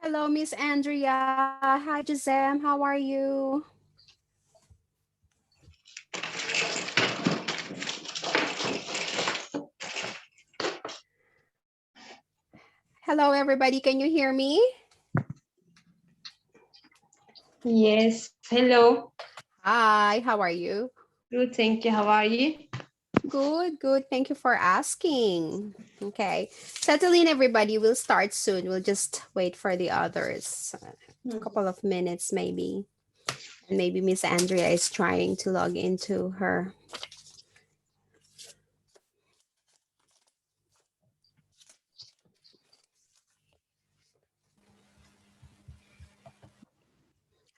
Hello, Miss Andrea. Hi, Gisem. How are you? Hello, everybody. Can you hear me? Yes, hello. Hi, how are you? Good, thank you. How are you? Good, good. Thank you for asking. Okay. Settle in, everybody. We'll start soon. We'll just wait for the others. A couple of minutes, maybe. And maybe Miss Andrea is trying to log into her.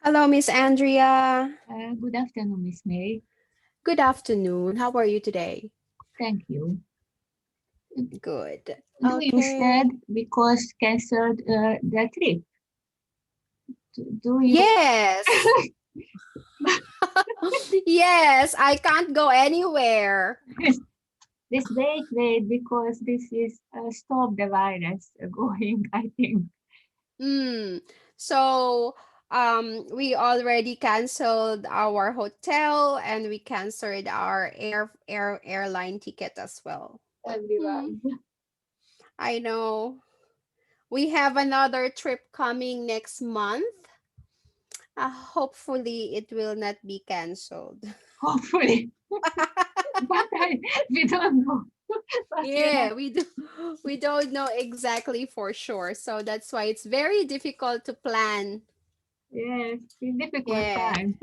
Hello, Miss Andrea. Good afternoon, Miss May. Good afternoon. How are you today? Thank you. Good. Doing sad because canceled the trip. Do you? Yes. Yes, I can't go anywhere. This wait, because this is stop the virus going, I think. So we already canceled our hotel and we canceled our airline ticket as well. Everyone. I know. We have another trip coming next month. Hopefully it will not be canceled. Hopefully. But we don't know. But Yeah, we don't know exactly for sure. So that's why it's very difficult to plan. yes, it's difficult Yeah. time.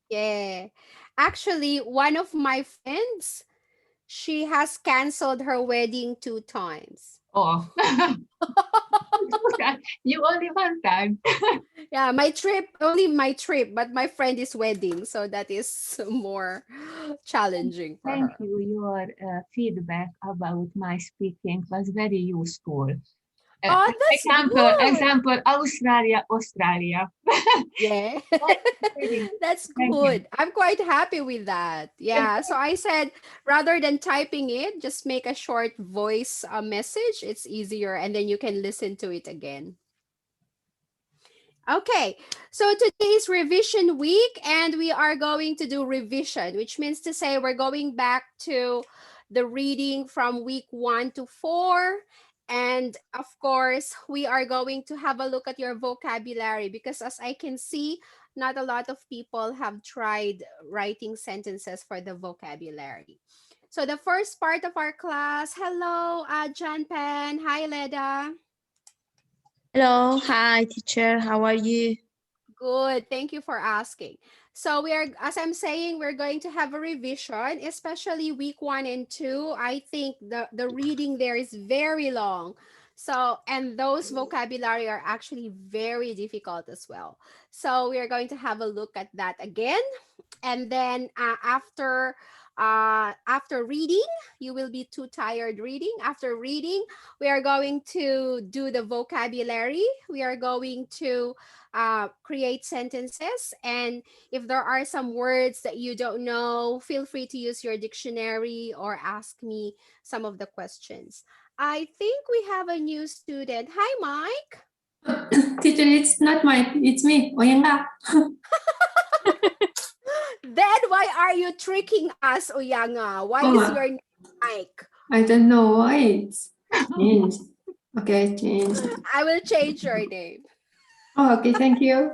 Yeah. Actually, one of my friends, she has canceled her wedding 2 times. Oh. You only one time. Yeah, my trip, only my trip, but my friend is wedding, so that is more challenging for Thank her. you. Your feedback about my speaking was very useful. Oh, that's good. Example, Australia. Yeah. Very- That's Thank you. good. I'm quite happy with that. Yeah. So I said rather than typing it, just make a short voice message. It's easier and then you can listen to it again. Okay, so today is revision week and we are going to do revision, which means to say we're going back to the reading from week 1 to 4. And of course, we are going to have a look at your vocabulary because as I can see, not a lot of people have tried writing sentences for the vocabulary. So the first part of our class, hello, John Pen. Hi, Leda. Hello, hi teacher, how are you? Good. Thank you for asking. So we are, as I'm saying, we're going to have a revision, especially week 1 and 2. I think the reading there is very long. So, and those vocabulary are actually very difficult as well. So we are going to have a look at that again. And then after reading, you will be too tired reading. After reading, we are going to do the vocabulary. We are going to create sentences. And if there are some words that you don't know, feel free to use your dictionary or ask me some of the questions. I think we have a new student. Hi, Mike. Teacher, it's not Mike, it's me. O yan nga. Then why are you tricking us, Uyanga? Why Oh, is your name Mike? I don't know why it's changed. Okay, change. I will change your name. Oh, okay, thank you.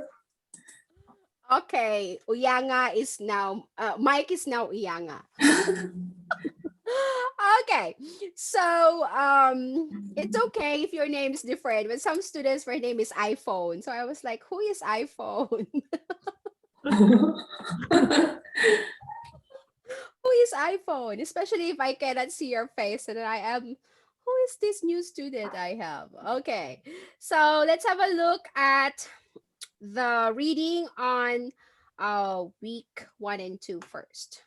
Okay, Uyanga is now, Mike is now Uyanga. Okay, so it's okay if your name is different, but some students, their name is iPhone. So I was like, who is iPhone? Who is iPhone? Especially if I cannot see your face and I am, who is this new student I have? Okay, so let's have a look at the reading on week 1 and 2 first.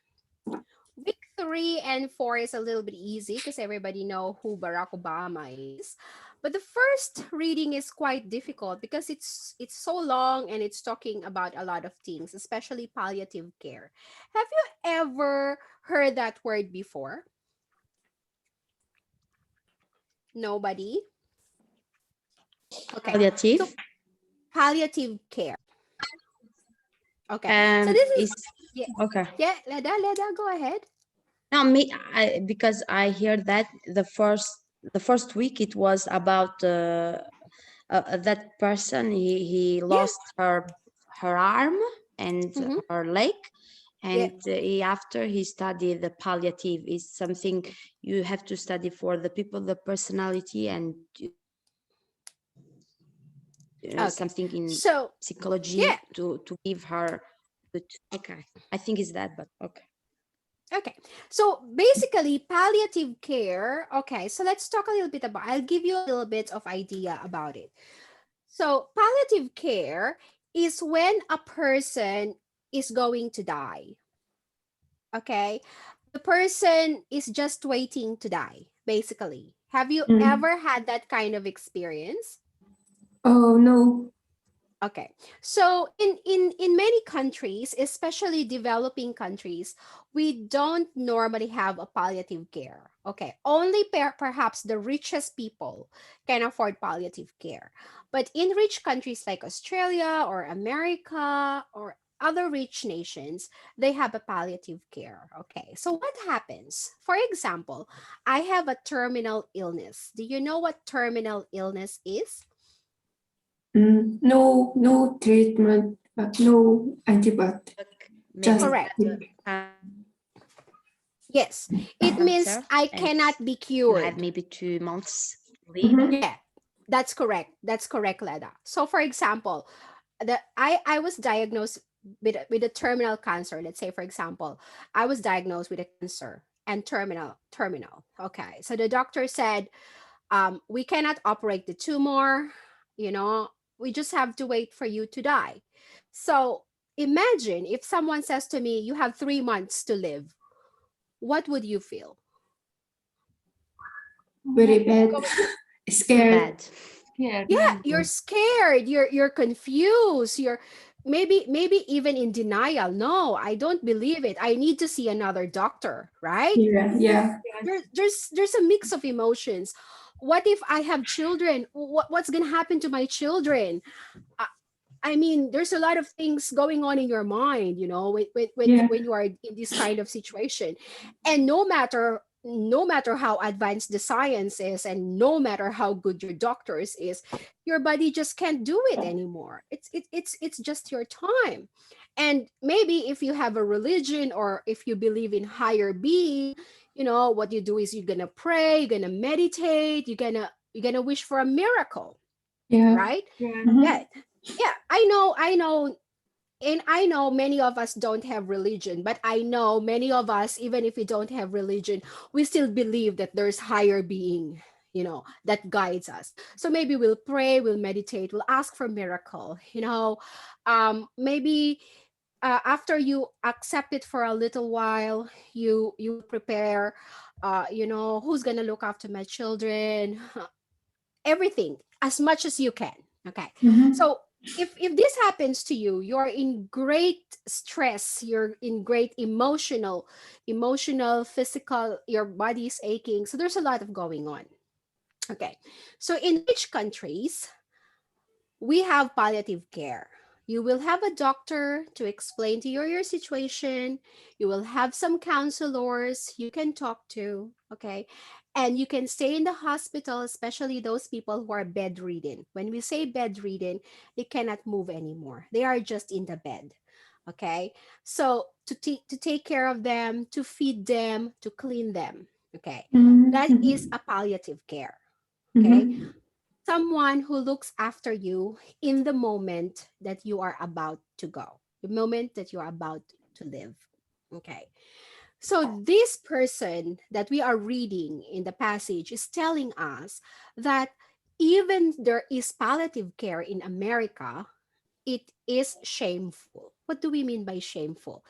Week 3 and 4 is a little bit easy because everybody know who Barack Obama is. But the first reading is quite difficult because it's so long and it's talking about a lot of things, especially palliative care. Have you ever heard that word before? Nobody? Okay. Palliative. So palliative care. Okay. So this is yeah, okay. yeah, Leda, go ahead. No, because I hear that the first week it was about that person. He lost her arm and Mhm. her leg, Yeah. and after he studied the palliative is something you have to study for the people, the personality, and Okay. something in So psychology yeah. to give her good. Okay, I think it's that, but okay. Okay. So basically palliative care. Okay. So let's talk a little bit about, I'll give you a little bit of idea about it. So palliative care is when a person is going to die. Okay. The person is just waiting to die, basically. Have you Mm. ever had that kind of experience? Oh, no. Okay. So in many countries, especially developing countries, we don't normally have a palliative care. Okay. Only perhaps the richest people can afford palliative care. But in rich countries like Australia or America or other rich nations, they have a palliative care. Okay. So what happens? For example, I have a terminal illness. Do you know what terminal illness is? No, no treatment, no antibiotic. Maybe Just Correct. uh, Yes, it means cancer, I and cannot be you have cured. maybe 2 months leave. Mhm. Yeah, that's correct. That's correct, Leda. So, for example, I was diagnosed with a terminal cancer. Let's say, for example, I was diagnosed with a cancer and terminal. Okay, so the doctor said, we cannot operate the tumor. You know, we just have to wait for you to die. So imagine if someone says to me, "You have 3 months to live." What would you feel? Very bad. Scared. Bad. Scared, Yeah, very you're bad. scared, you're confused, you're maybe even in denial. No, I don't believe it, I need to see another doctor, right? Yeah, yeah. Yes, There's a mix of emotions. What if I have children? What's gonna happen to my children? I, I mean, there's a lot of things going on in your mind, you know, Yeah. when you are in this kind of situation. And no matter how advanced the science is, and no matter how good your doctors is, your body just can't do it anymore. It's just your time. And maybe if you have a religion, or if you believe in higher being, what you do is you're gonna pray, you're gonna meditate, you're gonna wish for a miracle, Yeah. right? yes, Mhm. Yeah, yeah, I know, and I know many of us don't have religion, but I know many of us, even if we don't have religion, we still believe that there's higher being, that guides us. So maybe we'll pray, we'll meditate, we'll ask for miracle, maybe after you accept it for a little while, you prepare, who's gonna look after my children, everything as much as you can. Okay. Mhm. So if this happens to you, you're in great stress, you're in great emotional, physical, your body's aching. So there's a lot of going on. Okay. So in rich countries, we have palliative care. You will have a doctor to explain to you your situation. You will have some counselors you can talk to, okay? And you can stay in the hospital, especially those people who are bedridden. When we say bedridden, they cannot move anymore. They are just in the bed, okay? So to take care of them, to feed them, to clean them, okay? That is Mhm. a palliative care, okay? Mhm. Someone who looks after you in the moment that you are about to go, the moment that you're about to live. Okay. So, this person that we are reading in the passage is telling us that even there is palliative care in America, it is shameful. What do we mean by shameful?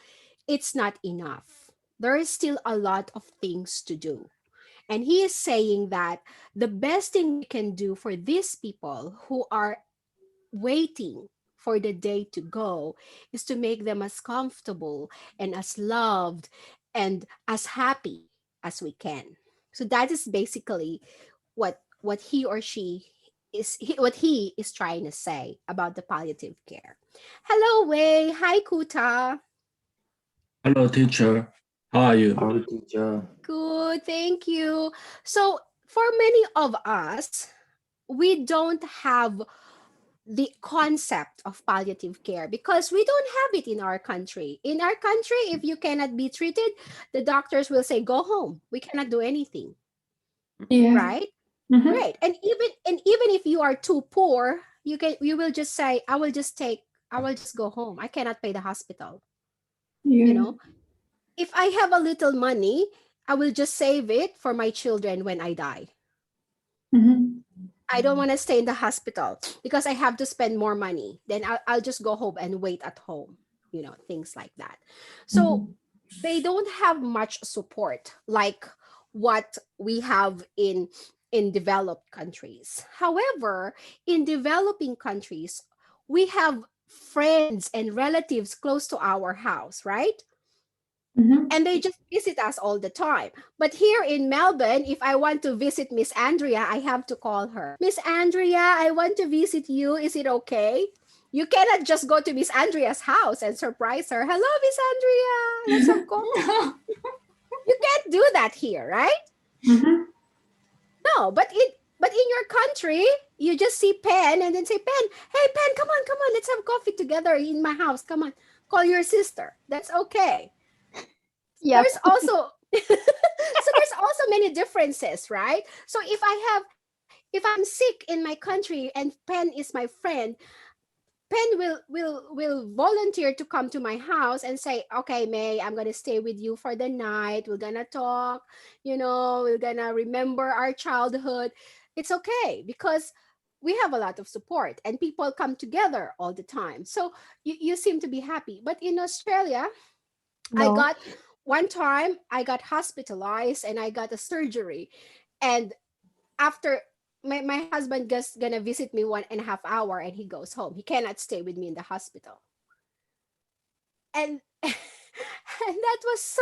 It's not enough. There is still a lot of things to do. And he is saying that the best thing we can do for these people who are waiting for the day to go is to make them as comfortable and as loved and as happy as we can. So that is basically what he or she what he is trying to say about the palliative care. Hello, Wei. Hi, Kuta. Hello, teacher. How are you? Hello, teacher. Good, thank you. So, for many of us, we don't have the concept of palliative care because we don't have it in our country. In our country, if you cannot be treated, the doctors will say, go home. We cannot do anything. Yeah. Right? Mhm. Right. And even if you are too poor, you will just say, I will just go home. I cannot pay the hospital. Yeah. You know, if I have a little money, I will just save it for my children when I die. Mhm. I don't want to stay in the hospital because I have to spend more money. Then I'll just go home and wait at home, things like that. So they don't have much support like what we have in developed countries. However, in developing countries, we have friends and relatives close to our house, right? Mhm. And they just visit us all the time. But here in Melbourne, if I want to visit Miss Andrea, I have to call her. Miss Andrea, I want to visit you. Is it okay? You cannot just go to Miss Andrea's house and surprise her. Hello, Miss Andrea. Let's have coffee. You can't do that here, right? Mhm. No, but in your country, you just see Pen and then say, Pen, hey Pen, come on, let's have coffee together in my house. Come on, call your sister. That's okay. Yeah. There's also there's also many differences, right? So if I'm sick in my country and Pen is my friend, Pen will volunteer to come to my house and say, okay, May, I'm gonna stay with you for the night. We're gonna talk, we're gonna remember our childhood. It's okay because we have a lot of support and people come together all the time. So you seem to be happy. But in Australia, No. one time I got hospitalized and I got a surgery. And after my husband just gonna visit me 1.5 hours and he goes home. He cannot stay with me in the hospital. And and that was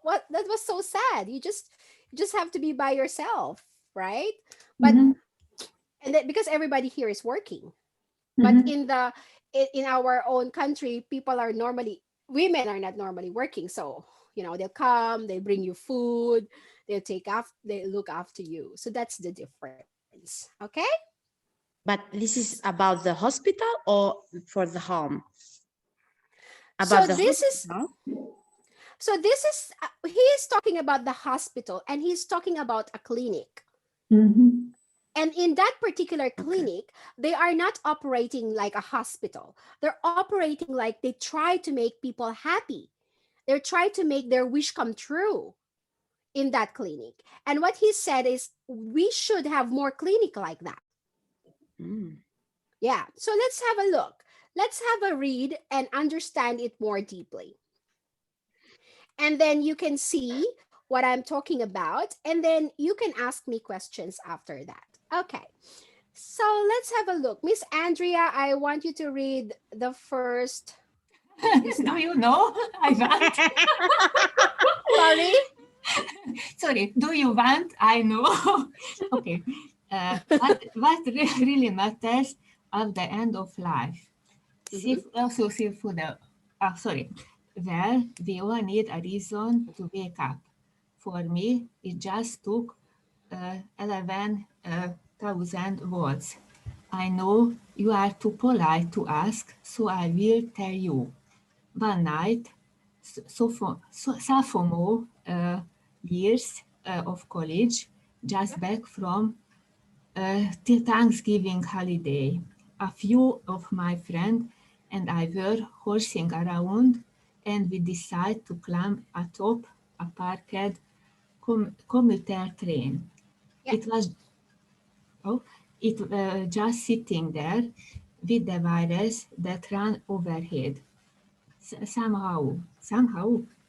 what that was so sad. You just have to be by yourself, right? But Mhm. and that because everybody here is working. But Mhm. in our own country, women are not normally working. So, they'll come, they bring you food, they look after you. So that's the difference. Okay? But this is about the hospital or for the home? So About the this is hospital? he is talking about the hospital and he's talking about a clinic. Mhm. And in that particular clinic, they are not operating like a hospital. They're operating like they try to make people happy. They're trying to make their wish come true in that clinic. And what he said is we should have more clinic like that. Mm. Yeah. So let's have a look. Let's have a read and understand it more deeply. And then you can see what I'm talking about. And then you can ask me questions after that. Okay. So let's have a look. Miss Andrea, I want you to read the first. Do you know? I want. Sorry? Sorry. Do you want? I know. Okay. What really matters at the end of life? Sorry. Well, we all need a reason to wake up. For me, it just took 11,000 words. I know you are too polite to ask, so I will tell you. One night, sophomore years of college, just back from Thanksgiving holiday. A few of my friends and I were horsing around, and we decided to climb atop a parked commuter train. Yeah. It was just sitting there with the virus that ran overhead. Somehow,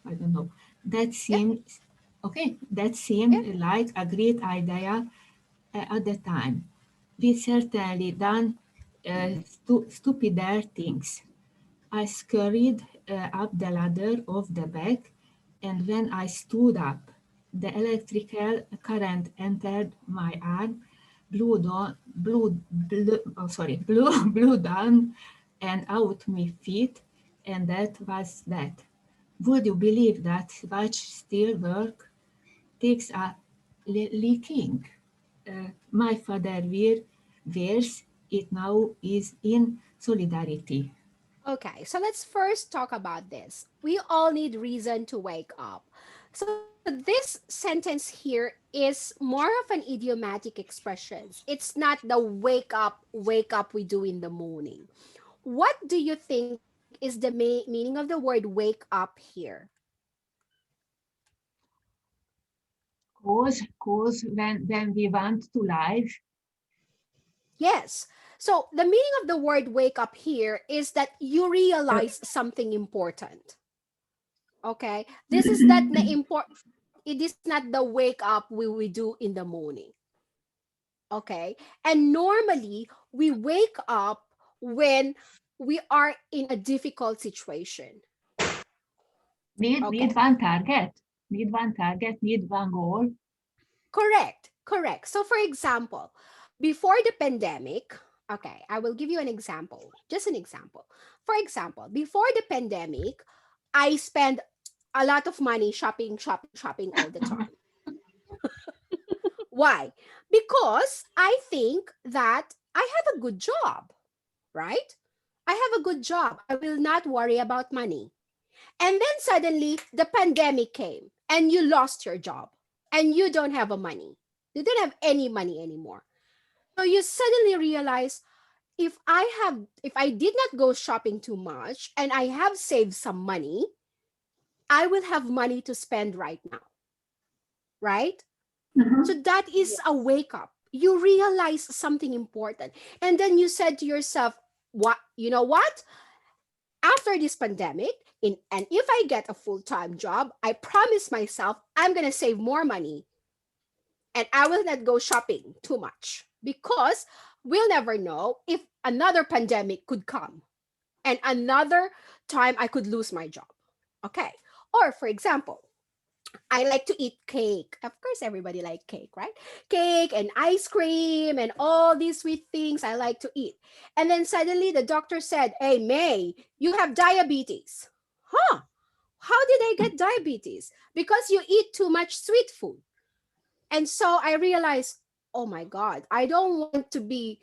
I don't know. That Yeah. seemed okay. That seemed like a great idea at the time. We certainly done stupider things. I scurried up the ladder of the back, and when I stood up, the electrical current entered my arm, blew blew down and out my feet, and that was that. Would you believe that watch still work? Takes a leaking. My father wears it now is in solidarity. Okay, so let's first talk about this. We all need reason to wake up. So this sentence here is more of an idiomatic expression. It's not the wake up we do in the morning. What do you think is the meaning of the word wake up here? Cause when we want to live, Yes. So the meaning of the word wake up here is that you realize something important. Okay. This is not the important, it is not the wake up we do in the morning. Okay. And normally we wake up when we are in a difficult situation. need Okay. need one target, need one goal. Correct. So for example, before the pandemic, okay, I will give you an example, just an example. For example, before the pandemic, I spend a lot of money shopping all the time. Why? Because I think that I have a good job, right? I have a good job. I will not worry about money. And then suddenly the pandemic came and you lost your job and you don't have a money. You don't have any money anymore. So you suddenly realize if I did not go shopping too much and I have saved some money, I will have money to spend right now. Right? So that is a wake up. You realize something important. And then you said to yourself, what, you know what? After this pandemic, and if I get a full-time job, I promise myself I'm going to save more money and I will not go shopping too much because we'll never know if another pandemic could come and another time I could lose my job. Okay. Or for example, I like to eat cake. Of course, everybody like cake, right? Cake and ice cream and all these sweet things I like to eat. And then suddenly the doctor said, "Hey, May, you have diabetes." Huh? How did I get diabetes? Because you eat too much sweet food. And so I realized, oh my God, I don't want to be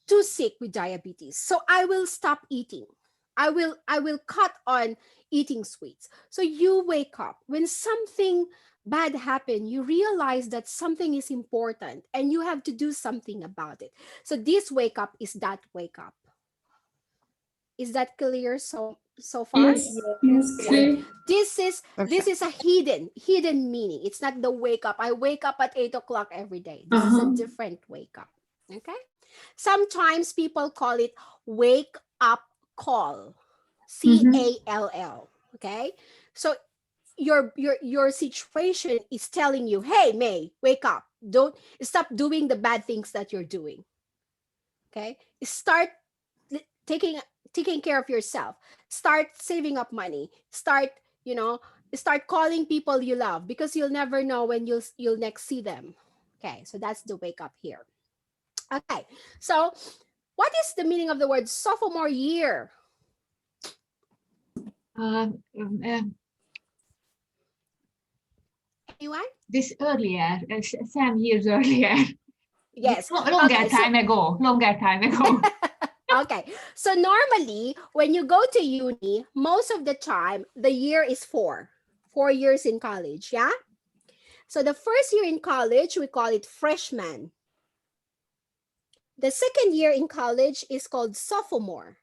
too sick with diabetes. So I will stop eating. I will cut on eating sweets. So you wake up when something bad happened, you realize that something is important and you have to do something about it. So this wake up is that wake up. Is that clear so far? Yes, clear. This is a hidden meaning. It's not the wake up. I wake up at 8 o'clock every day. This is a different wake up. Okay. Sometimes people call it wake up call. CALL. Okay. So your situation is telling you, hey May, wake up. Don't stop doing the bad things that you're doing. Okay. Start taking care of yourself. Start saving up money. Start calling people you love because you'll never know when you'll next see them. Okay, so that's the wake up here. Okay, so what is the meaning of the word sophomore year? Anyone? This earlier, some years earlier. Yes. Longer time ago. Okay, so normally when you go to uni, most of the time the year is 4 years in college. Yeah. So the first year in college, we call it freshman. The second year in college is called sophomore.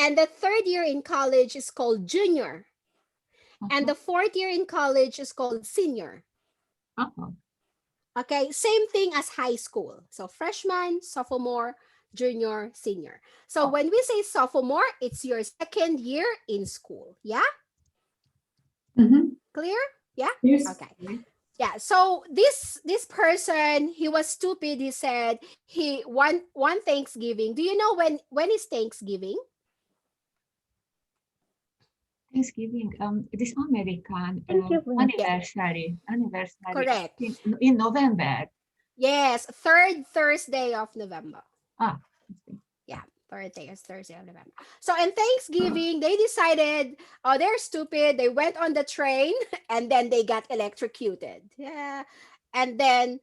And the third year in college is called junior. And the fourth year in college is called senior. Okay, same thing as high school. So freshman, sophomore, junior, senior. So when we say sophomore, it's your second year in school. Yeah? Clear? Yeah? Yes. Okay. Yeah, so this person, he was stupid. He said one Thanksgiving. Do you know when is Thanksgiving? Thanksgiving, this American Thanksgiving. anniversary. Correct. In November. Yes, third Thursday of November. Ah, Yeah, Thursday is Thursday of November. So in Thanksgiving, they decided, oh, they're stupid. They went on the train and then they got electrocuted. Yeah. And then,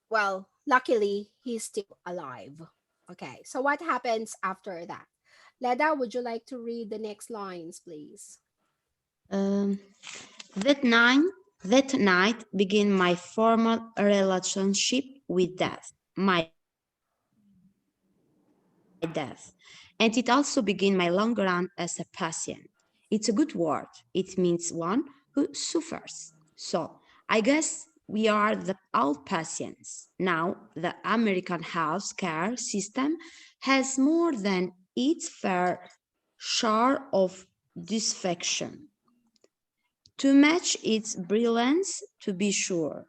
well, luckily, he's still alive. Okay. So what happens after that? Leda, would you like to read the next lines, please? Um, that night began my formal relationship with death, my death. And it also began my long run as a patient. It's a good word. It means one who suffers. So I guess we are all patients. Now the American health care system has more than its fair share of dysfunction. To match its brilliance, to be sure.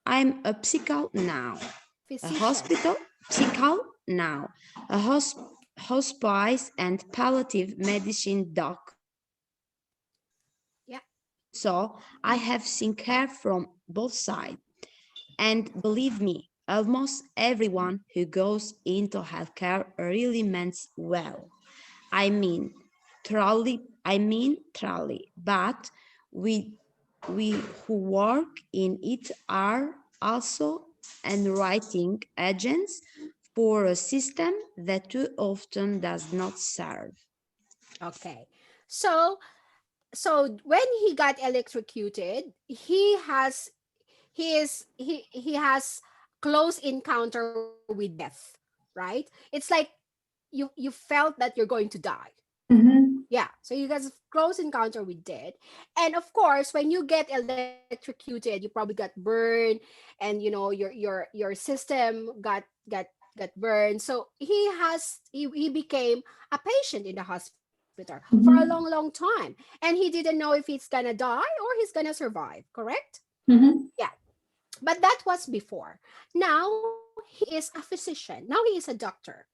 I'm a psycho now. A Physician. hospital, psycho now. A hospice and palliative medicine doc. Yeah. So I have seen care from both sides. And believe me, almost everyone who goes into healthcare really means well. I mean, truly, but we who work in it are also underwriting agents for a system that too often does not serve. Okay. So when he got electrocuted, he has close encounter with death, right? It's like you felt that you're going to die. Mhm. Yeah, so you guys have close encounter with death. And of course, when you get electrocuted, you probably got burned, and you know your system got burned. So he became a patient in the hospital for a long Mhm. long time, and he didn't know if he's gonna die or he's gonna survive, correct? Mhm. Yeah. But that was before. Now he is a physician. Now he is a doctor.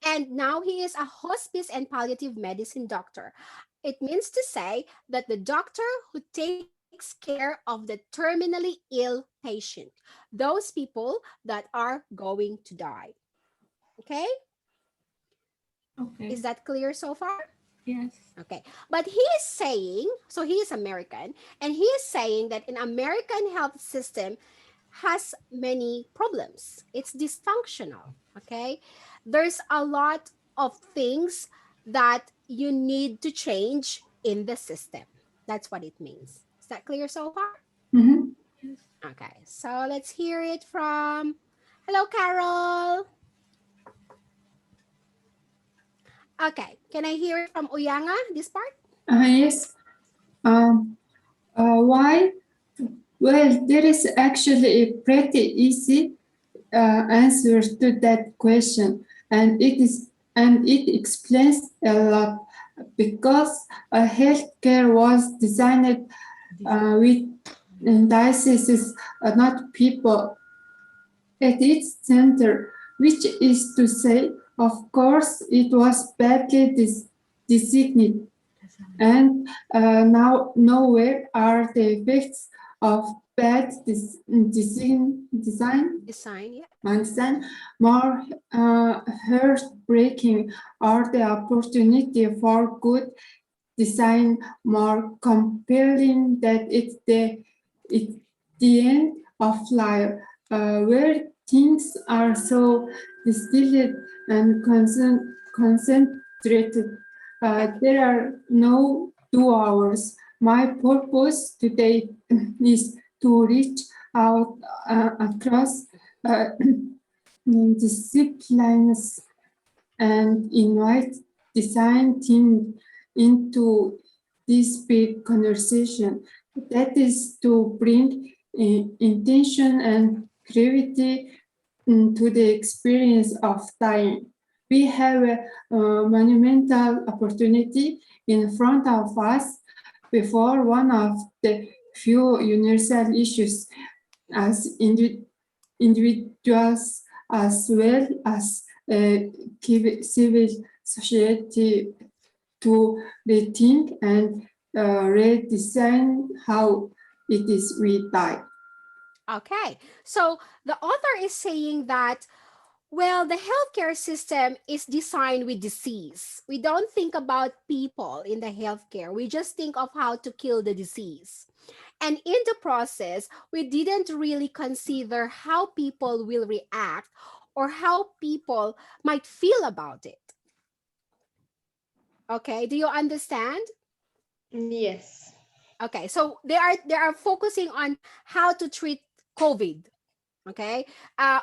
And now he is a hospice and palliative medicine doctor. It means to say that the doctor who takes care of the terminally ill patient, those people that are going to die. Okay? okay. Is that clear so far? Yes. Okay. But he is saying, so he is American, and he is saying that an American health system has many problems. It's dysfunctional. Okay. There's a lot of things that you need to change in the system. That's what it means. Is that clear so far? Mhm. Okay. So let's hear it from, hello, Carol. Okay. Can I hear it from Uyanga, this part? Yes. Um, why? Well, there is actually a pretty easy answer to that question, and it explains a lot because healthcare was designed with diseases, not people, at its center, which is to say, of course, it was badly designed. And now, nowhere are the effects of bad design Design, yeah. design more heartbreaking, or the opportunity for good design more compelling. That it's the end of life, where things are so distilled and concentrated. There are no 2 hours. My purpose today is to reach out across disciplines and invite design team into this big conversation. That is to bring intention and creativity to the experience of dying. We have a monumental opportunity in front of us before one of the few universal issues as individuals as well as civil society to rethink and redesign how it is we die. Okay, so the author is saying that, well, the healthcare system is designed with disease. We don't think about people in the healthcare. We just think of how to kill the disease. And in the process, we didn't really consider how people will react or how people might feel about it. Okay, do you understand? Yes. Okay, so they are focusing on how to treat COVID, okay,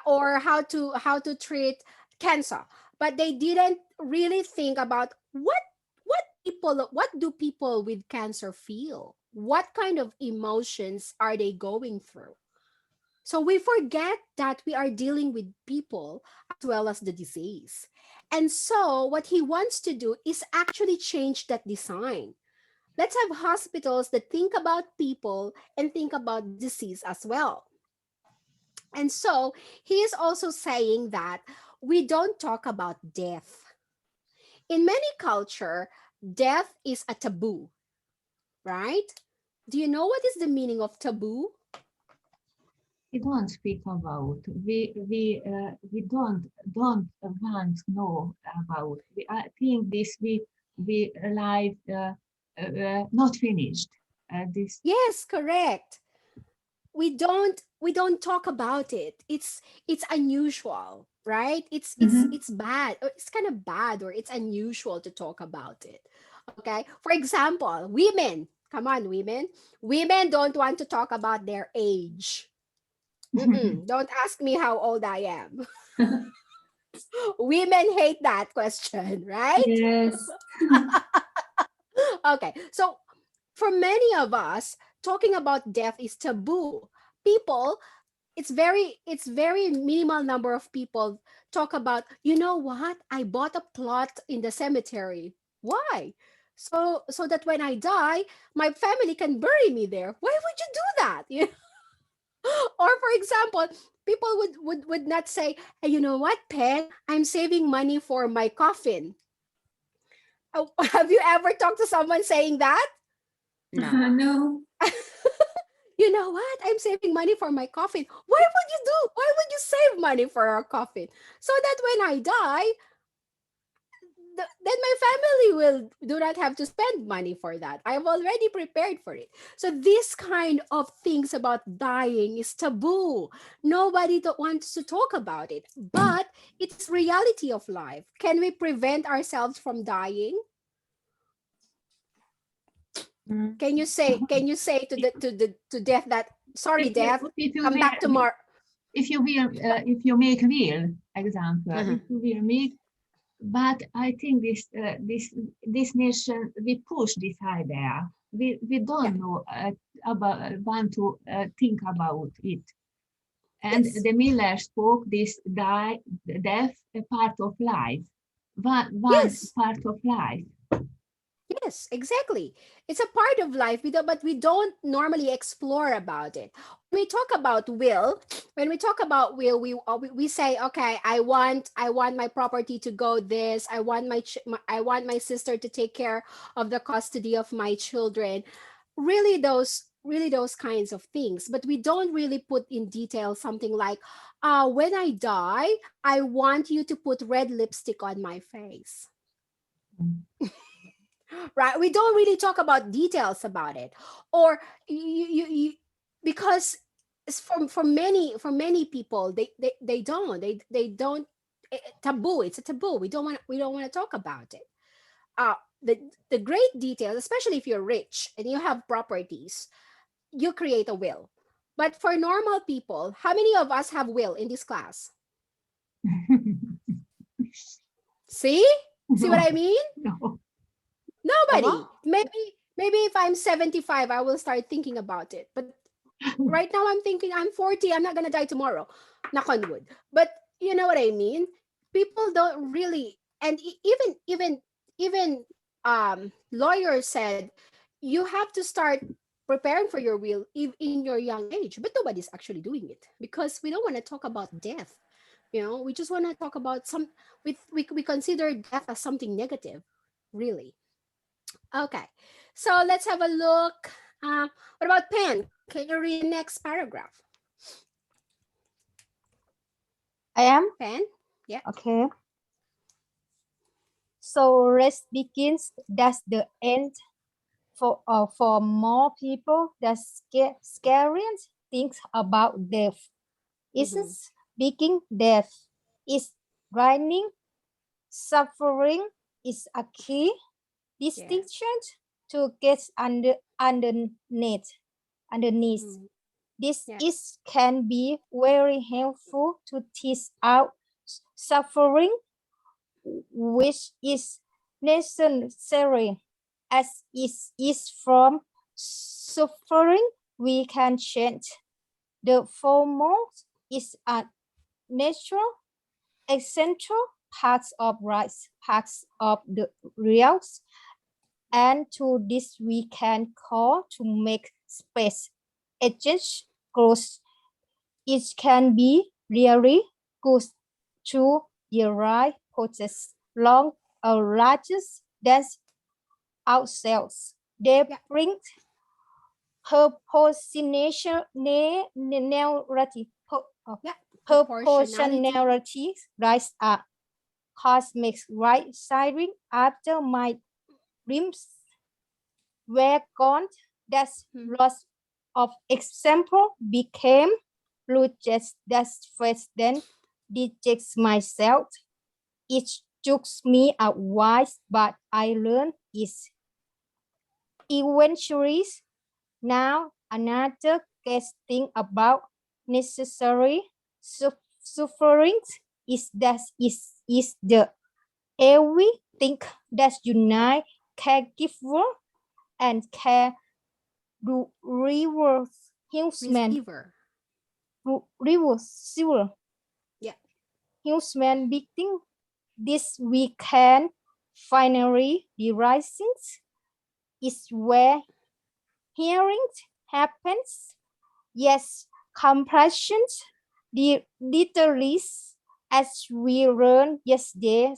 or how to treat cancer, but they didn't really think about what do people with cancer feel, what kind of emotions are they going through. So we forget that we are dealing with people as well as the disease. And so what he wants to do is actually change that design. Let's have hospitals that think about people and think about disease as well. And so he is also saying that we don't talk about death. In many culture, death is a taboo, right? Do you know what is the meaning of taboo? We don't speak about. We don't want to know about. I think this we life not finished. This. Yes, correct. We don't talk about it. It's unusual, right? it's it's Mhm. it's bad, or it's kind of bad, or it's unusual to talk about it. Okay, for example, women, come on, women don't want to talk about their age. Don't ask me how old I am. Women hate that question, right? Yes. Okay, so for many of us, talking about death is taboo. People, it's very minimal number of people talk about, you know what, I bought a plot in the cemetery. Why? So that when I die, my family can bury me there. Why would you do that? Or for example, people would not say, hey, you know what, Pen, I'm saving money for my coffin. Oh, have you ever talked to someone saying that? No. No. You know what? I'm saving money for my coffin. Why would you do? Why would you save money for our coffin? So that when I die, then my family will do not have to spend money for that. I've already prepared for it. So this kind of things about dying is taboo. Nobody wants to talk about it, but it is reality of life. Can we prevent ourselves from dying? Mm. Can you say to death that, sorry, If you death, if you come back will tomorrow? if you make will example, Uh-huh. if you will make. But I think this nation we push this idea. We Yeah. don't know about want to think about it. And Yes. the Miller spoke this death a part of life, one Yes. part of life. Yes, exactly. It's a part of life, but we don't normally explore about it. When we talk about will, we say, okay, I want my property to go this. I want my sister to take care of the custody of my children. Really those kinds of things. But we don't really put in detail something like, when I die, I want you to put red lipstick on my face. Mm. Right, we don't really talk about details about it. Or you because for many people, they don't taboo, it's a taboo. We don't want to talk about it. uh the great details, especially if you're rich and you have properties, you create a will. But for normal people, how many of us have will in this class? See see what No, I mean? no. Nobody. Hello? Maybe if I'm 75, I will start thinking about it. But right now I'm thinking I'm 40, I'm not gonna die tomorrow. Knock on wood. But you know what I mean? People don't really, and even lawyers said you have to start preparing for your will in your young age. But nobody's actually doing it because we don't want to talk about death. We just want to talk about we consider death as something negative, really. Okay, so let's have a look. What about Pen? Can you read the next paragraph? I am Pen? Yeah. okay. So let's begin. That's the end for more people. That's scary things about death. Isn't speaking death is grinding. Suffering is a key distinction to get underneath. Mm. This Yeah. is can be very helpful to tease out suffering, which is necessary. As it is from suffering, we can change. The foremost is a natural, essential parts of the reals, and to this we can call to make space. Adjust close. It can be really good to the right process long or largest than ourselves. They Yeah. bring proportionality, Yeah. Proportionality. proportionality rise up. Cosmic right siren after my dreams were gone. That loss of example became blue just that first then dejects myself. It took me a while, but I learned is eventually now another case thing about necessary suffering is the everything that unite caregiver and care reverse human Receiver. reverse Yeah. human victim. This we can finally the risings is where hearing happens. Yes, compressions the literally as we learned yesterday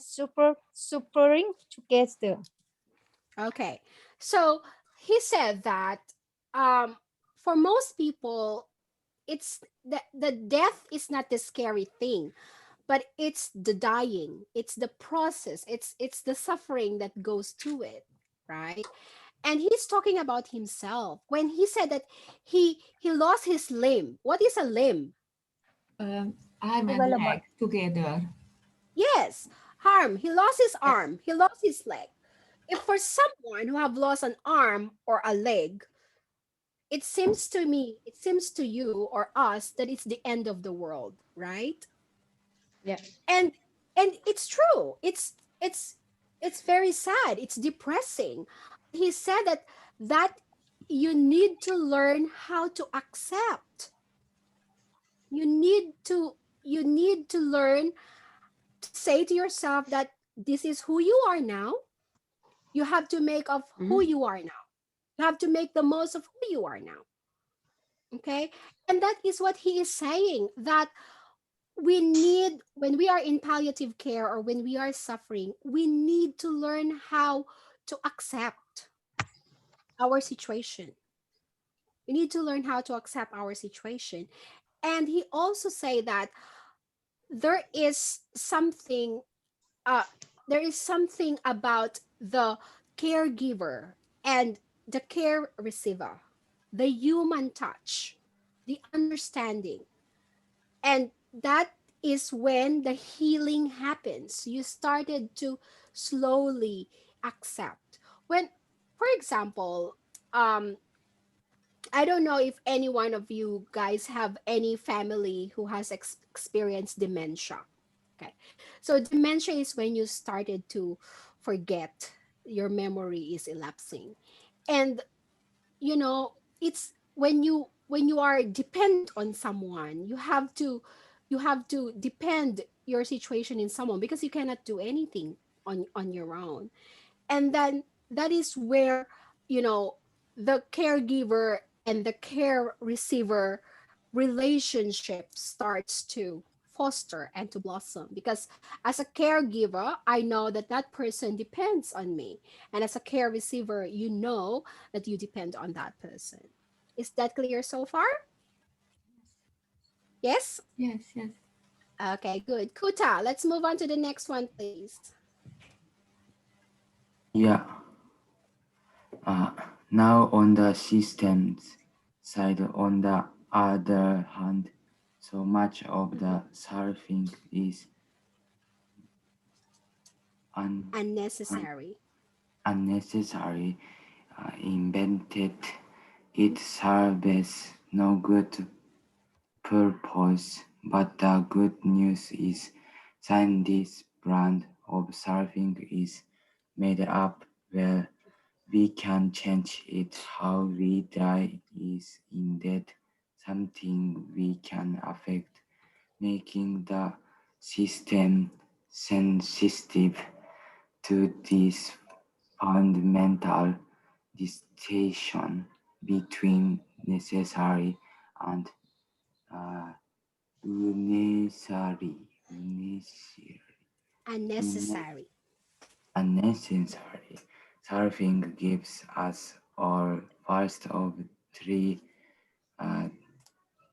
suffering together. Okay. So he said that um, for most people, it's the death is not the scary thing, but it's the dying. It's the process. It's the suffering that goes to it, right? And he's talking about himself when he said that he lost his limb. What is a limb? Arm and leg together. Yes, harm. He lost his arm. He lost his leg. If for someone who have lost an arm or a leg, it seems to me, it seems to you or us that it's the end of the world, right? Yeah. And it's true. It's very sad. It's depressing. He said that you need to learn how to accept. You need to learn to say to yourself that this is who you are now. You have to make of who you are now. You have to make the most of who you are now. Okay? And that is what he is saying, that we need, when we are in palliative care or when we are suffering, we need to learn how to accept our situation. We need to learn how to accept our situation. And he also say that there is something uh there is something about the caregiver and the care receiver, the human touch, the understanding. And that is when the healing happens. You started to slowly accept. When, for example, um, I don't know if any one of you guys have any family who has experienced dementia. Okay. So dementia is when you started to forget, your memory is elapsing. And it's when you are dependent on someone, you have to depend your situation in someone because you cannot do anything on your own. And then that is where you know the caregiver and the care receiver relationship starts to foster and to blossom, because as a caregiver I know that that person depends on me, and as a care receiver you know that you depend on that person. Is that clear so far? Yes. Yes, yes. Okay, good. Kuta, let's move on to the next one, please. Yeah. Uh, Now on the systems side, on the other hand, so much of the surfing is Unnecessary. unnecessary, invented. It serves no good purpose, but the good news is that this brand of surfing is made up where we can change it. How we die is indeed something we can affect, making the system sensitive to this fundamental distinction between necessary and uh, unnecessary, Unnecessary. unnecessary. Surfing gives us our first of three uh,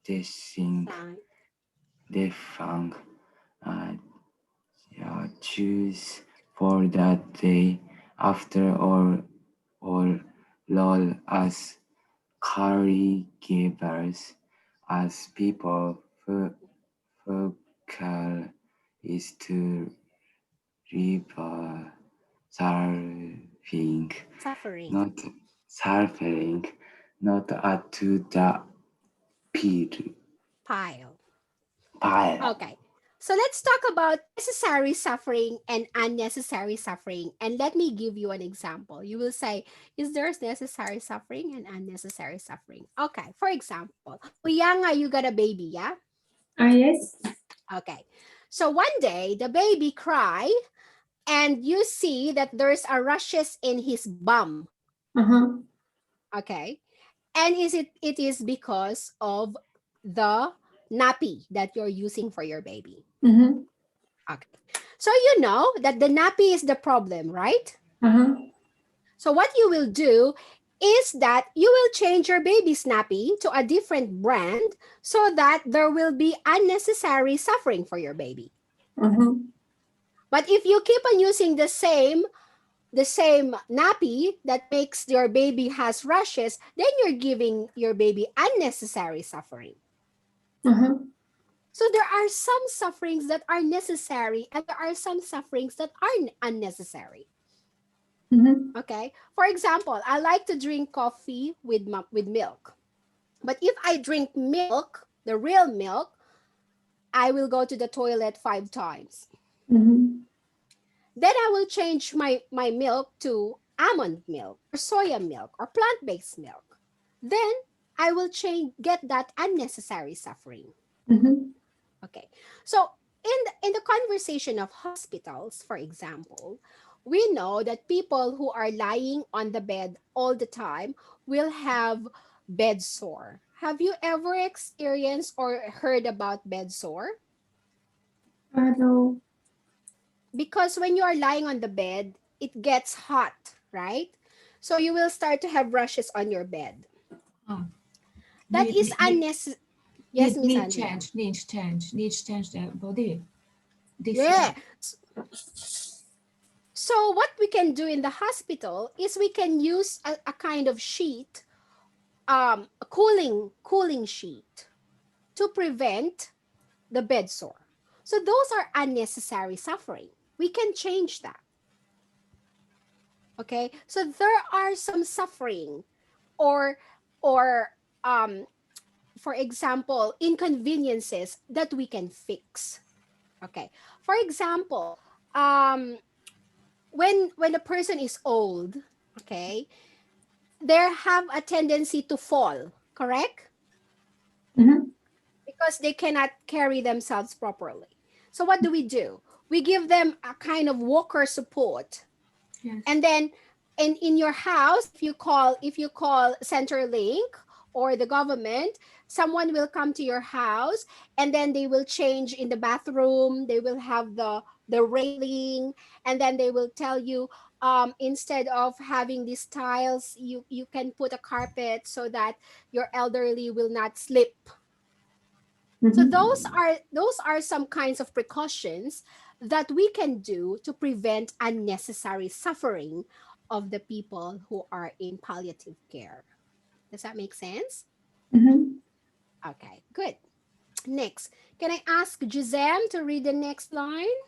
distinct Fine. different uh, choose for that day after or lol as caregivers as people focal is to river surfing, Suffering. not suffering, not add to the pile. Pile. Pile. Okay. So let's talk about necessary suffering and unnecessary suffering. And let me give you an example. You will say, is there necessary suffering and unnecessary suffering? Okay. For example, Uyanga, you got a baby, yeah? Yes. Okay. So one day the baby cry and you see that there's a rashes in his bum. Uh-huh. Okay. And it is because of the nappy that you're using for your baby. Mm-hmm. Okay. So you know that the nappy is the problem, right? Uh-huh. So what you will do is that you will change your baby's nappy to a different brand so that there will be unnecessary suffering for your baby. Uh-huh. But if you keep on using the same nappy that makes your baby has rashes, then you're giving your baby unnecessary suffering. Uh-huh. So there are some sufferings that are necessary and there are some sufferings that are unnecessary. Mm-hmm. Okay? For example, I like to drink coffee with milk. But if I drink milk, the real milk, I will go to the toilet 5 times. Mm-hmm. Then I will change my milk to almond milk or soya milk or plant-based milk. Then I will get that unnecessary suffering. Mm-hmm. Okay. So in the conversation of hospitals, for example, we know that people who are lying on the bed all the time will have bed sore. Have you ever experienced or heard about bed sore? Hello. Because when you are lying on the bed, it gets hot, right? So you will start to have rashes on your bed. Ah, That need, is need, unnecessary. Yes, need, Miss need Andrea. change, needs change the body. This Yeah. So what we can do in the hospital is we can use a kind of sheet, a cooling sheet to prevent the bed sore. So those are unnecessary suffering. We can change that. Okay? So there are some suffering or or um for example, inconveniences that we can fix. Okay. For example, when a person is old, okay, they have a tendency to fall, correct? Mm-hmm. Because they cannot carry themselves properly. So what do? We give them a kind of walker support. yes. And then in your house, if you call Centerlink or the government, someone will come to your house and then they will change in the bathroom, they will have the railing, and then they will tell you, instead of having these tiles, you can put a carpet so that your elderly will not slip. So Mhm. those are some kinds of precautions that we can do to prevent unnecessary suffering of the people who are in palliative care. Does that make sense? Mhm. Okay, good. Next, can I ask Giselle to read the next line?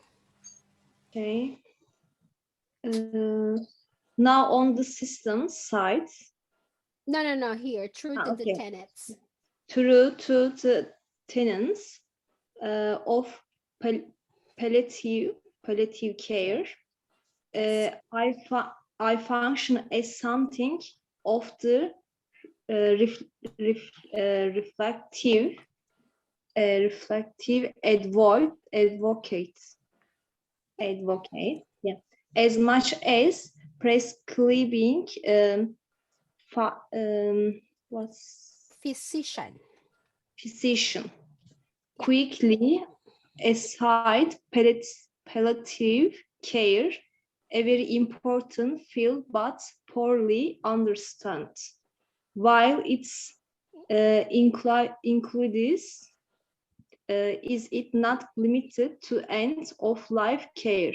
Okay. Now on the system side, No. Here, true to the okay. tenets. Through to the tenants of pal- palliative care, I function as something of the reflective advocate, yeah, as much as prescribing what's Physician. physician Yeah. quickly aside palliative care, a very important field but poorly understood. While it's includes, is it not limited to end of life care?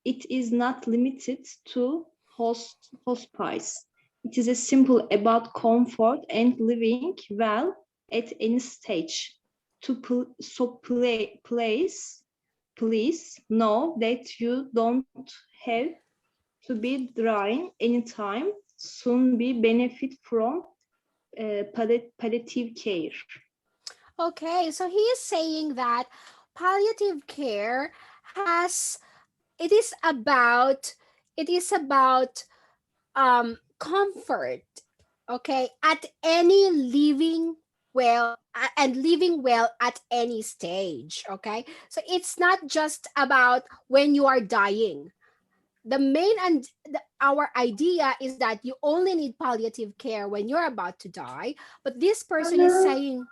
It is not limited to hospice. It is a simple about comfort and living well at any stage. Please know that you don't have to be drying anytime soon. Be benefit from palliative care. Okay, so he is saying that palliative care has it is about it is about comfort, okay, at any living well and living well at any stage, okay? So it's not just about when you are dying. The main and our idea is that you only need palliative care when you're about to die, but this person is saying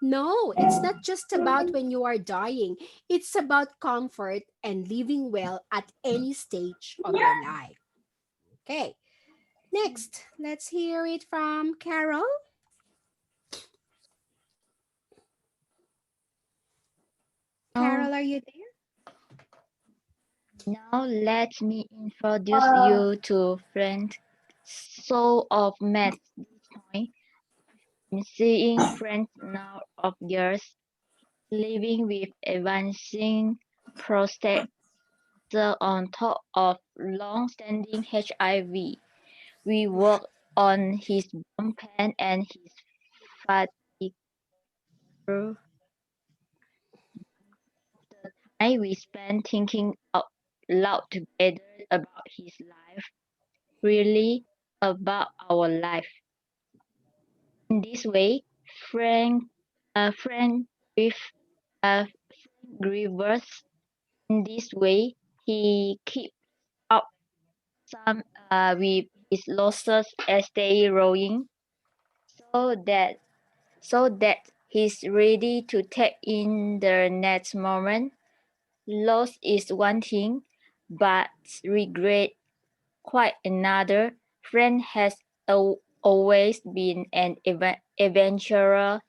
no, it's not just about when you are dying. It's about comfort and living well at any stage of your life. Okay, next, let's hear it from Carol. Now, Carol, are you there? now let me introduce you to friend soul of math this point. I'm seeing friends now of yours living with advancing prostate cancer on top of long-standing HIV. We work on his bone pain and his fatigue. Time we spend thinking out loud together about his life, really about our life. In this way, Frank, Frank with grievous. In this way, he keeps up some with his losses as they growing, so that he's ready to take in the next moment. Loss is one thing, but regret quite another. Friend has always been an adventurer.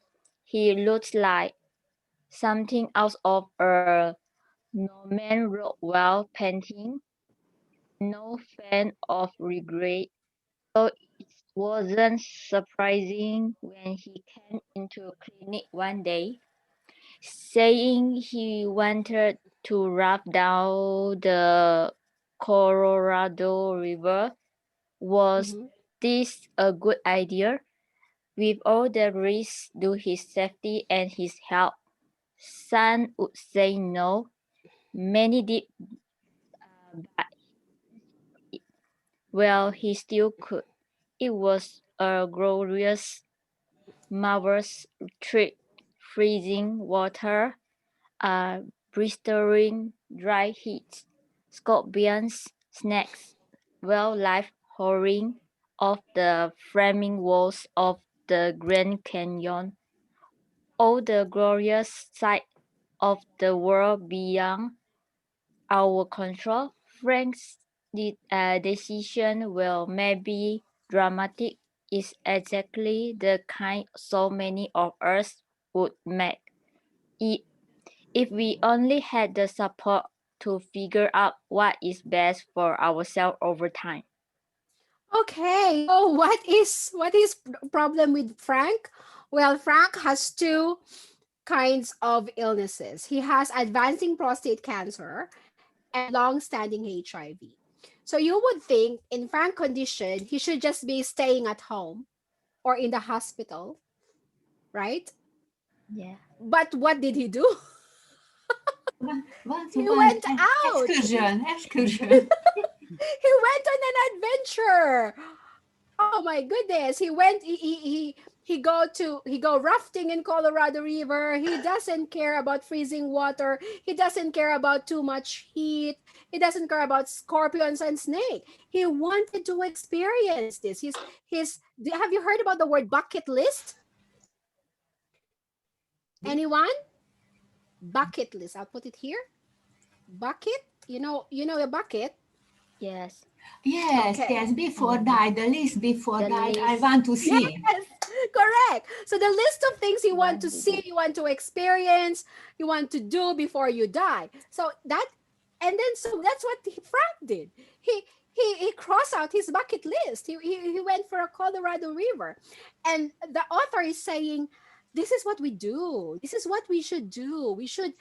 He looks like something out of a Norman Rockwell painting. No fan of regret, so it wasn't surprising when he came into clinic one day, saying he wanted to raft down the Colorado River. Was Mm-hmm. this a good idea? With all the risks to his safety and his health, some would say no. Many did, but well, he still could. It was a glorious, marvelous trip. Freezing water, blistering dry heat, scorpions, snakes, wildlife pouring off the flaming walls of the Grand Canyon. All the glorious sight of the world beyond our control. Frank's decision, well, maybe dramatic, is exactly the kind so many of us would make. I- If we only had the support to figure out what is best for ourselves over time. Okay. So what is problem with Frank? Well, Frank has two kinds of illnesses. He has advancing prostate cancer and long-standing HIV. So you would think in Frank's condition, he should just be staying at home or in the hospital, right? Yeah. But what did he do? He One went out. excursion. He went on an adventure. Oh my goodness. He went he go rafting in Colorado River. He doesn't care about freezing water. He doesn't care about too much heat. He doesn't care about scorpions and snake. He wanted to experience this. Have you heard about the word bucket list? Anyone? Bucket list. I'll put it here. Bucket. You know a bucket. Yes. Yes, Okay. yes. Before that, the list before The that, I list. want to see. Yes, correct. So the list of things you want to What did see, you want to experience, you want to do before you die. So that's what Frank did. He crossed out his bucket list. He went for a Colorado River, and the author is saying, this is what we do. This is what we should do. We should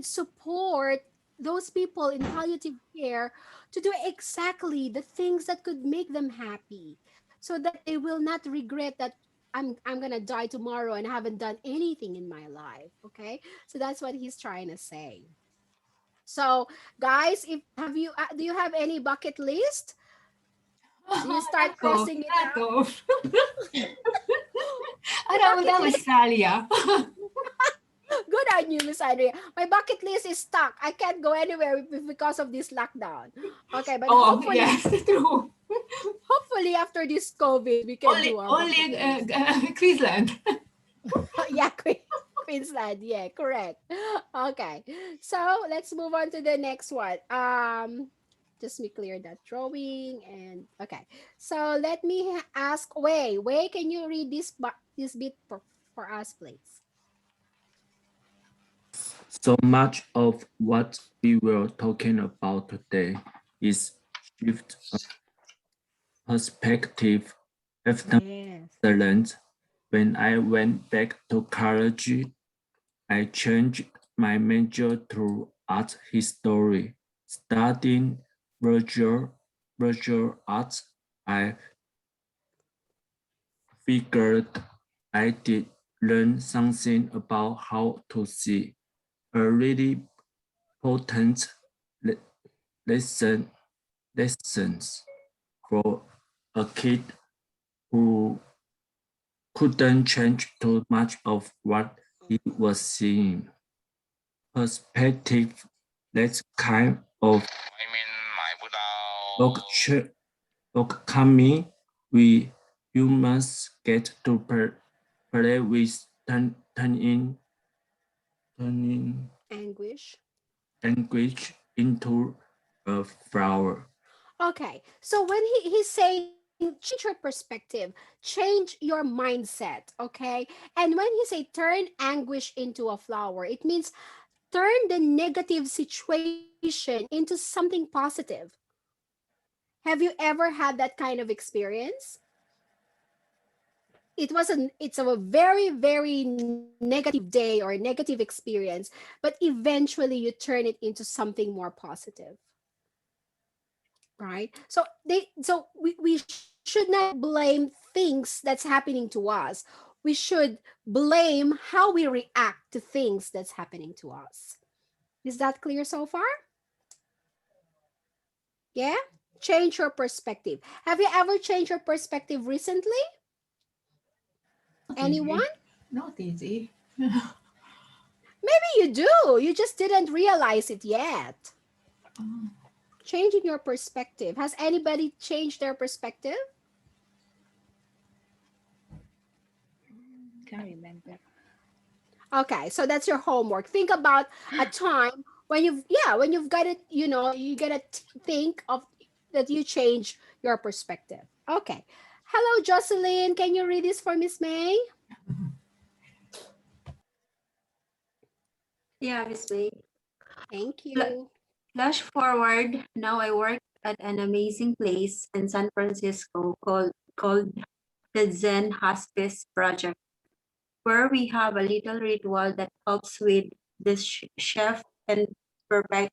support those people in palliative care to do exactly the things that could make them happy, so that they will not regret that I'm gonna die tomorrow and haven't done anything in my life. Okay, so that's what he's trying to say. So guys, if have you do you have any bucket list? Do you start crossing it out? Go. My Around bucket list, Australia. good on you, Miss Andrea. My bucket list is stuck. I can't go anywhere because of this lockdown. Okay, but Oh, hopefully, yes, true. hopefully after this COVID, we can do our bucket Only list. Queensland. Yeah, Queensland. Yeah, correct. Okay, so let's move on to the next one. Just me clear that drawing and okay. So let me ask Wei. Wei, can you read this bit for us, please? So much of what we were talking about today is shift of perspective. After Yes. Netherlands, when I went back to college, I changed my major to art history. Studying visual arts, I figured I did learn something about how to see. A really potent lessons for a kid who couldn't change too much of what he was seeing. Perspective, that's kind of coming. You must get to play with turning Anguish. language into a flower. Okay. So when he's saying change your perspective, change your mindset, okay? And when he say turn anguish into a flower, it means turn the negative situation into something positive. Have you ever had that kind of experience? It's a very, very negative day or negative experience, but eventually you turn it into something more positive, right? So we should not blame things that's happening to us. We should blame how we react to things that's happening to us. Is that clear so far? Yeah. Change your perspective. Have you ever changed your perspective recently? Not Anyone? easy. Not easy. Maybe you do. You just didn't realize it yet. Changing your perspective. Has anybody changed their perspective? Can't remember. Okay, so that's your homework. Think about a time when you've got it, you gotta think of that you change your perspective. Okay. Hello, Jocelyn. Can you read this for Miss May? Yeah, Miss May. Thank Fla- you. Flash forward. Now I work at an amazing place in San Francisco called the Zen Hospice Project, where we have a little ritual that helps with this chef and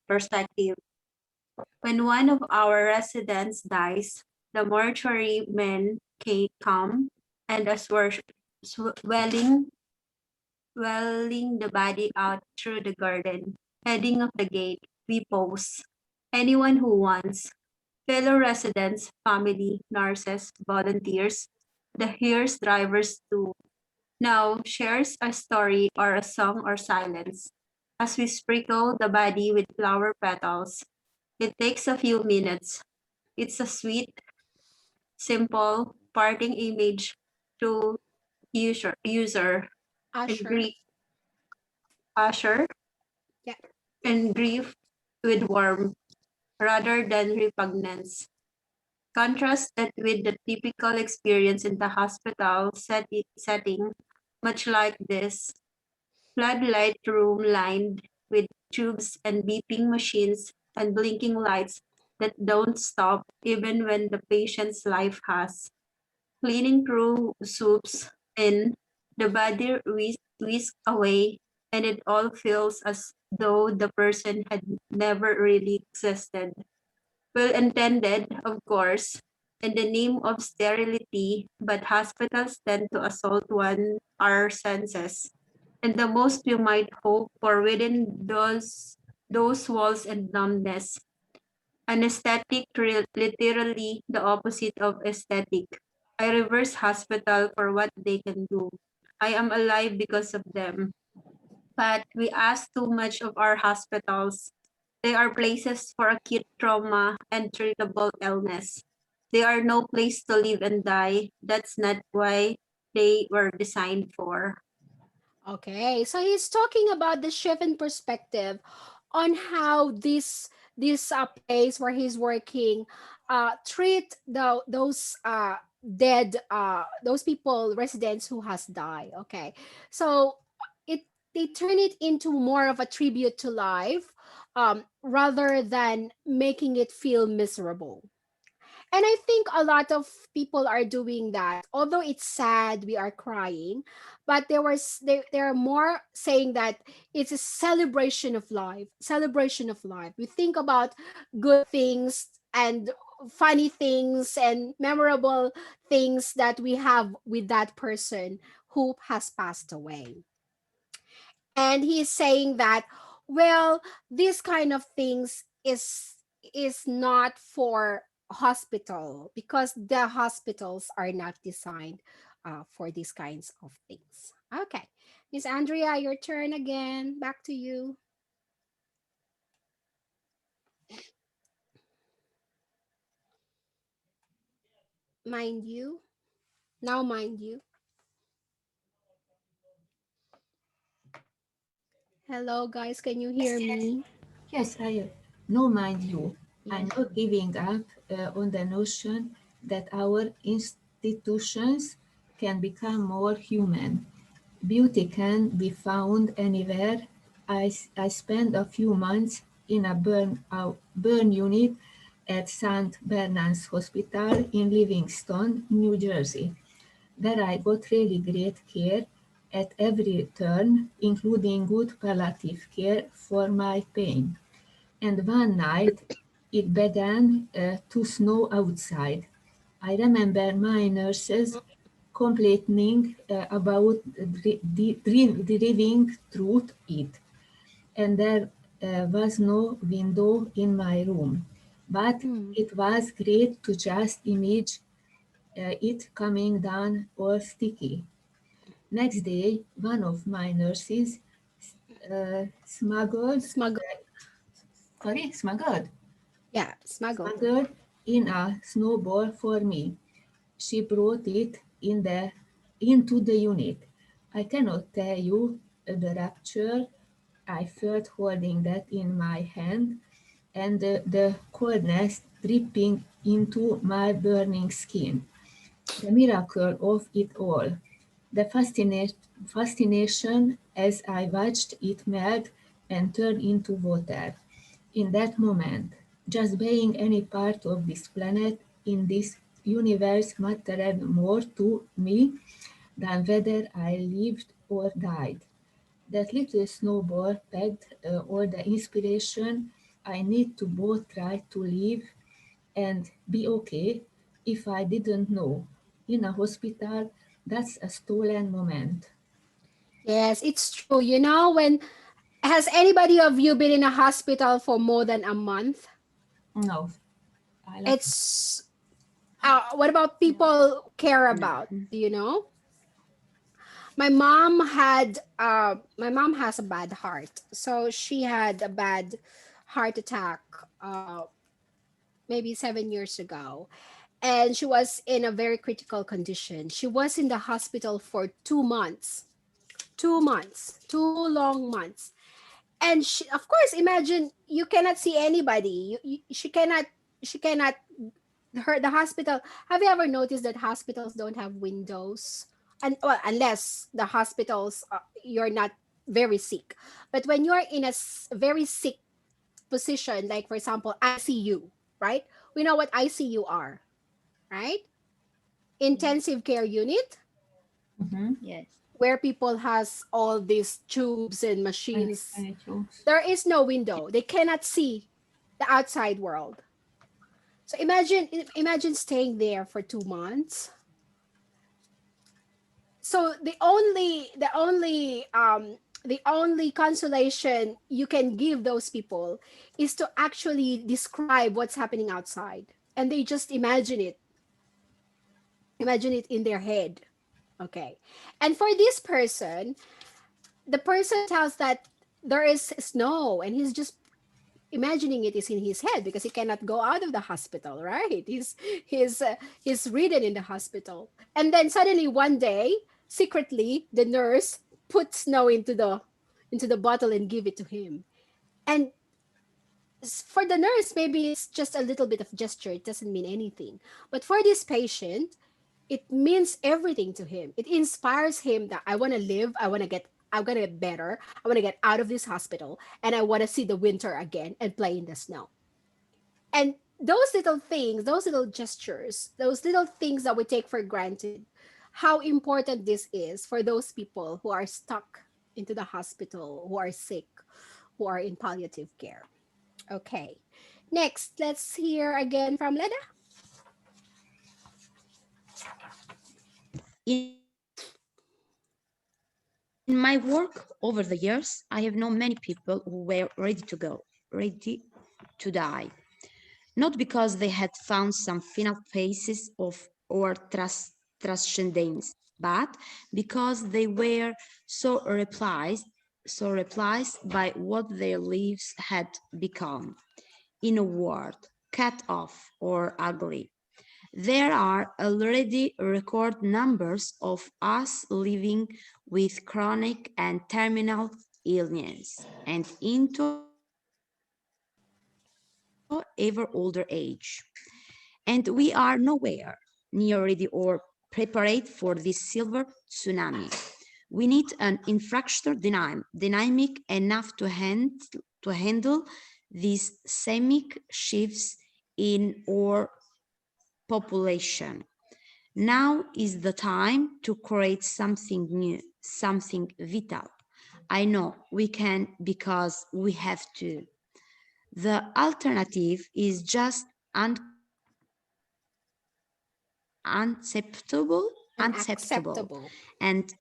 perspective. When one of our residents dies, the mortuary men come, and as we're welling the body out through the garden, heading of the gate, we pose. Anyone who wants, fellow residents, family, nurses, volunteers, the hearse drivers too, now shares a story or a song or silence. As we sprinkle the body with flower petals, it takes a few minutes. It's a sweet, simple, parting image to user and Usher. grief, usher Yeah. and grief with warmth rather than repugnance. Contrast that with the typical experience in the hospital setting, much like this floodlight room lined with tubes and beeping machines and blinking lights that don't stop even when the patient's life has. Cleaning crew swoops in, the body whisked away, and it all feels as though the person had never really existed. Well intended, of course, in the name of sterility, but hospitals tend to assault our senses. And the most you might hope for within those walls and numbness. Anesthetic, literally the opposite of aesthetic. I reverse hospital for what they can do. I am alive because of them. But we ask too much of our hospitals. They are places for acute trauma and treatable illness. They are no place to live and die. That's not why they were designed for. Okay, so he's talking about the shift in perspective on how this place where he's working treat those dead those people residents who has died. Okay, so it they turn it into more of a tribute to life rather than making it feel miserable. And I think a lot of people are doing that. Although it's sad, we are crying, but they are more saying that it's a celebration of life. Celebration of life. We think about good things and funny things and memorable things that we have with that person who has passed away. And he's saying that, well, this kind of things is not for hospital because the hospitals are not designed for these kinds of things. Okay, Miss Andrea, your turn again. Back to you. Mind you. Now mind you. Hello guys, can you hear me? Yes, I no mind you. I'm Yes. not giving up on the notion that our institutions can become more human. Beauty can be found anywhere. I spent a few months in a burn unit at St. Bernard's Hospital in Livingston, New Jersey, where I got really great care at every turn, including good palliative care for my pain. And one night it began to snow outside. I remember my nurses complaining about driving through it, and there was no window in my room. But Mm. it was great to just imagine it coming down all sticky. Next day, one of my nurses smuggled, Smuggle. smuggled Yeah, smuggle. smuggled in a snowball for me. She brought it into the unit. I cannot tell you the rapture I felt holding that in my hand and the coldness dripping into my burning skin. The miracle of it all. The fascination as I watched it melt and turn into water. In that moment, just being any part of this planet in this universe mattered more to me than whether I lived or died. That little snowball pegged all the inspiration I need to both try to live and be okay if I didn't know. In a hospital, that's a stolen moment. Yes, it's true. You know, when has anybody of you been in a hospital for more than a month? No, I like It's what about people care about? Do you know? My mom has a bad heart, so she had a bad heart attack uh, maybe 7 years ago, and she was in a very critical condition. She was in the hospital for 2 months, 2 months, 2 long months. And she, of course, imagine you cannot see anybody. She cannot her the hospital. Have you ever noticed that hospitals don't have windows? And well, unless the hospitals you're not very sick. But when you're in a very sick position, like for example ICU, right? We know what ICU are, right? Intensive care unit, mm-hmm. Yes. where people has all these tubes and machines. There is no window. They cannot see the outside world. So imagine staying there for 2 months. So the only consolation you can give those people is to actually describe what's happening outside, and they just imagine it in their head. Okay. And for this person, the person tells that there is snow, and he's just imagining it is in his head because he cannot go out of the hospital, right? He's ridden in the hospital, and then suddenly one day, secretly, the nurse put snow into the bottle and give it to him. And for the nurse, maybe it's just a little bit of gesture. It doesn't mean anything, but for this patient, it means everything to him. It inspires him that I want to live. I'm gonna get better. I want to get out of this hospital, and I want to see the winter again and play in the snow. And those little things, those little gestures, those little things that we take for granted, how important this is for those people who are stuck into the hospital, who are sick, who are in palliative care. Okay. Next, let's hear again from Leda. In my work over the years, I have known many people who were ready to go, ready to die. Not because they had found some final phases of or transcendence, but because they were so replaced by what their lives had become. In a word, cut off or ugly. There are already record numbers of us living with chronic and terminal illness and into ever older age. And we are nowhere near ready or prepared for this silver tsunami. We need an infrastructure dynamic enough to handle these seismic shifts in our population. Now is the time to create something new, something vital. I know we can because we have to. The alternative is just unacceptable, Unacceptable. and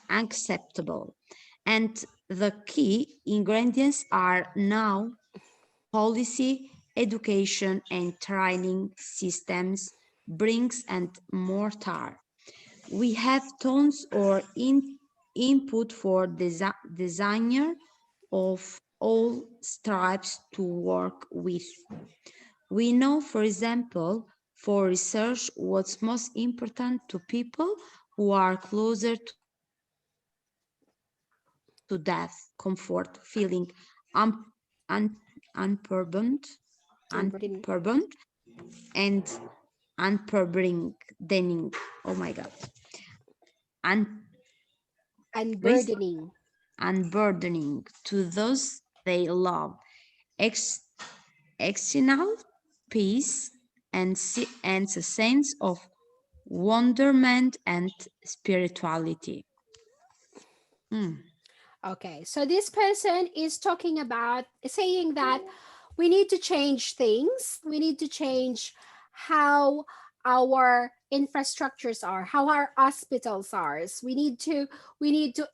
unacceptable. And the key ingredients are now policy, education, and training systems, bricks and mortar. We have tons of input for designer of all stripes to work with. We know, for example, for research, what's most important to people who are closer to death, comfort, feeling unburdened, Unburden- unburdened, and unburdening. Oh my God. Un- Unburdening. unburdening to those they love, external peace, and a sense of wonderment and spirituality. Okay, so this person is talking about saying that we need to change things. We need to change how our infrastructures are, how our hospitals are. We need to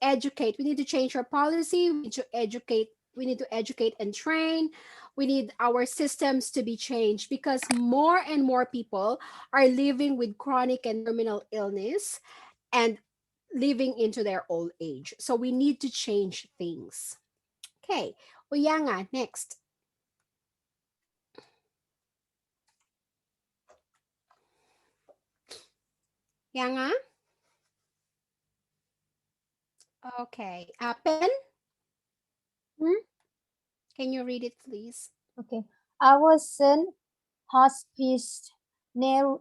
educate. We need to change our policy. We need to educate. We need to educate and train. We need our systems to be changed because more and more people are living with chronic and terminal illness and living into their old age. So we need to change things. Okay, Uyanga, next. Yanga? Okay, Pen? Can you read it, please? Okay. Our son hospice nearly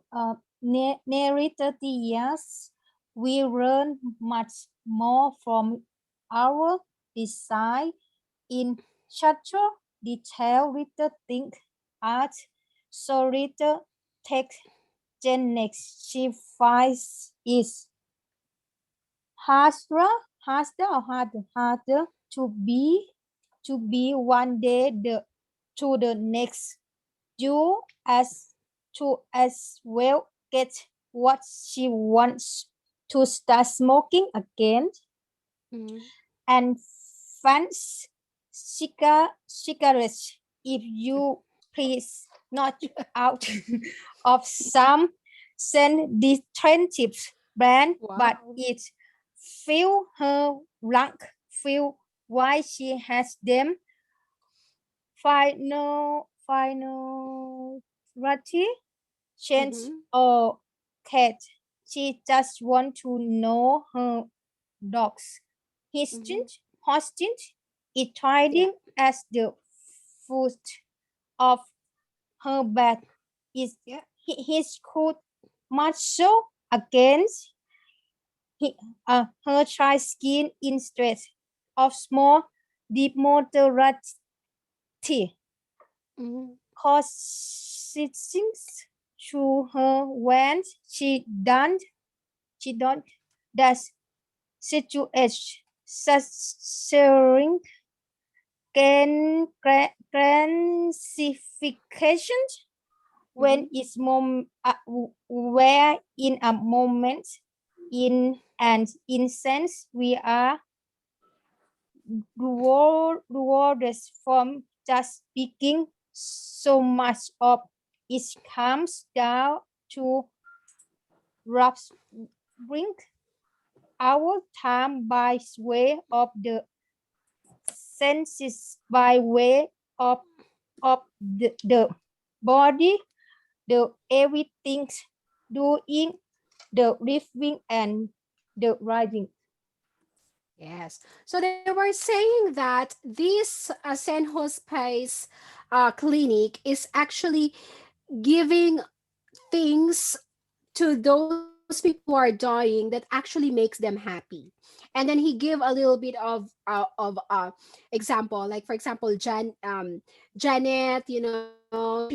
30 years. We learn much more from our design in such a detail little thing art so little text next she finds is harder to be one day to the next. You as well get what she wants to start smoking again and fans cigarettes if you please not out of some sensitive brand. Wow. But it feel her rank feel why she has them finality change or cat. She just want to know her dog's hostage is hiding as the foot of her bed is his coat muscle against her dry skin instead of small deep moderate causing to her when she don't does situation such classification when it's where in a moment in an instance we are rewarded from just speaking so much of it comes down to bring our time by way of the senses, by way of the body, the everything doing, the living and the writing. Yes. So they were saying that this San Hospice clinic is actually giving things to those people who are dying that actually makes them happy. And then he give a little bit of example, like for example, Janet, she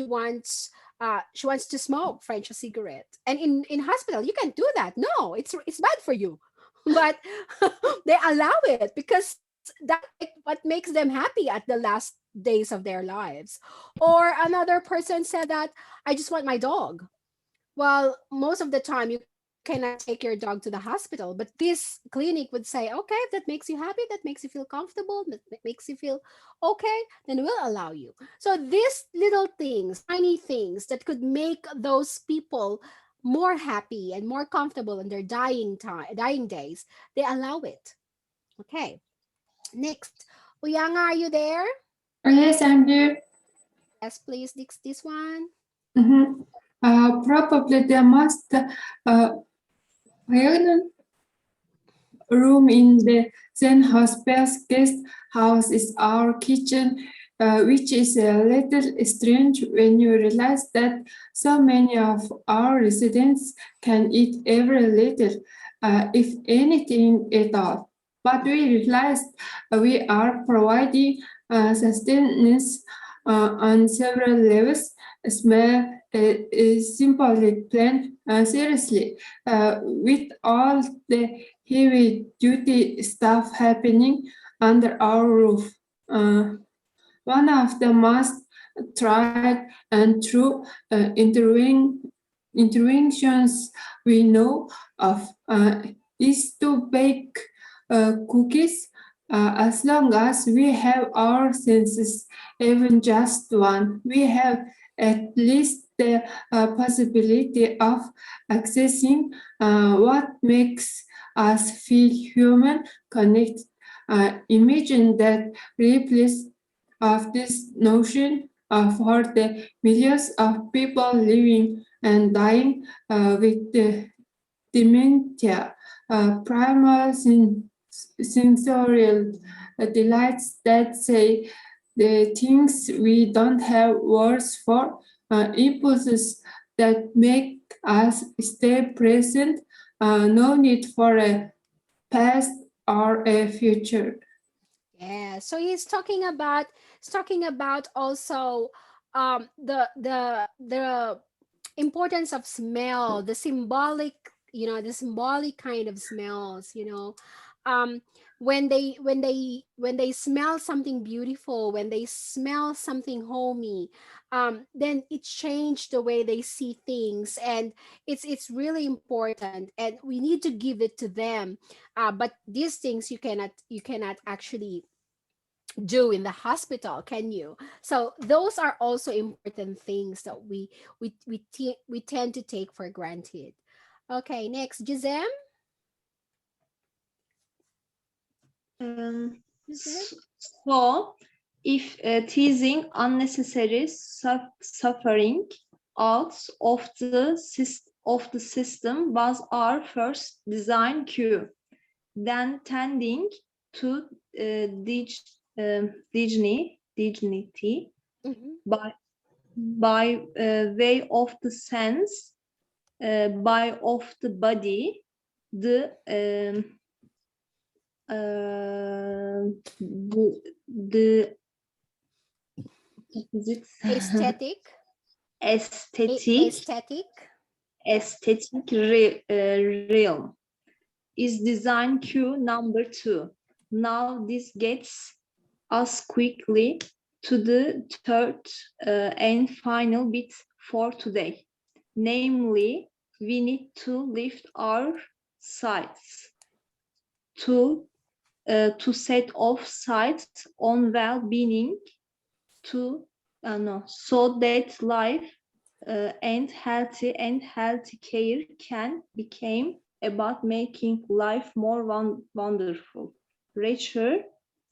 wants to smoke French cigarette, and in hospital you can't do that. No, it's bad for you, but they allow it because that's what makes them happy at the last days of their lives. Or another person said that I just want my dog. Well, most of the time you cannot take your dog to the hospital, but this clinic would say, okay, if that makes you happy, that makes you feel comfortable, that makes you feel okay, then we'll allow you. So these little things, tiny things that could make those people more happy and more comfortable in their dying days, they allow it. Okay. Next. Uyanga, are you there? Oh, yes, I'm there. Yes, please. This one. Probably the most room in the Zen Hospice guest house is our kitchen, which is a little strange when you realize that so many of our residents can eat every little, if anything at all. but we realized we are providing sustenance on several levels. Smell is simply planned seriously. With all the heavy-duty stuff happening under our roof. One of the most tried and true interventions we know of is to bake cookies. As long as we have our senses, even just one, we have at least the possibility of accessing what makes us feel human, connected. Imagine that replace of this notion for the millions of people living and dying with dementia, primal sensorial delights that say the things we don't have words for, impulses that make us stay present, no need for a past or a future. Yeah, so he's talking about also the importance of smell, the symbolic, the symbolic kind of smells, um when they smell something beautiful, when they smell something homey, then it changed the way they see things, and it's really important, and we need to give it to them. But these things you cannot actually do in the hospital, can you? So those are also important things that we tend to take for granted. Okay, next, Gisem. Gisem? So, if teasing unnecessary suffering out of the system was our first design cue, then tending to dignity Mhm. by way of the sense, by of the body, the the is it Aesthetic. aesthetic Aesthetic. realm is design cue number 2. Now this gets us quickly to the third and final bit for today. Namely, we need to lift our sights to set off sights on well-being to so that life and healthy care can become about making life more wonderful, richer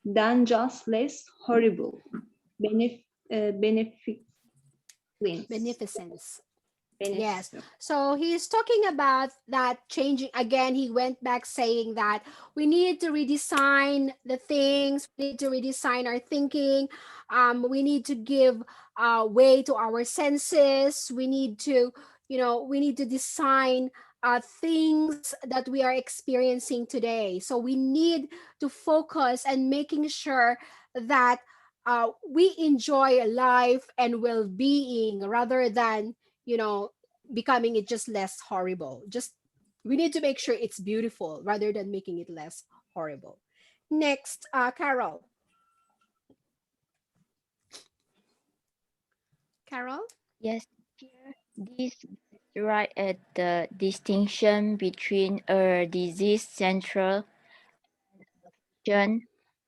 than just less horrible. Beneficence. Beneficence. Yes. Beneficence. So he's talking about that changing again. He went back saying that we need to redesign the things, we need to redesign our thinking. We need to give way to our senses. We need to design things that we are experiencing today. So we need to focus and making sure that we enjoy life and well-being rather than becoming it just less horrible. Just we need to make sure it's beautiful rather than making it less horrible. Next, Carol. Carol. Yes, here this right at the distinction between a disease central and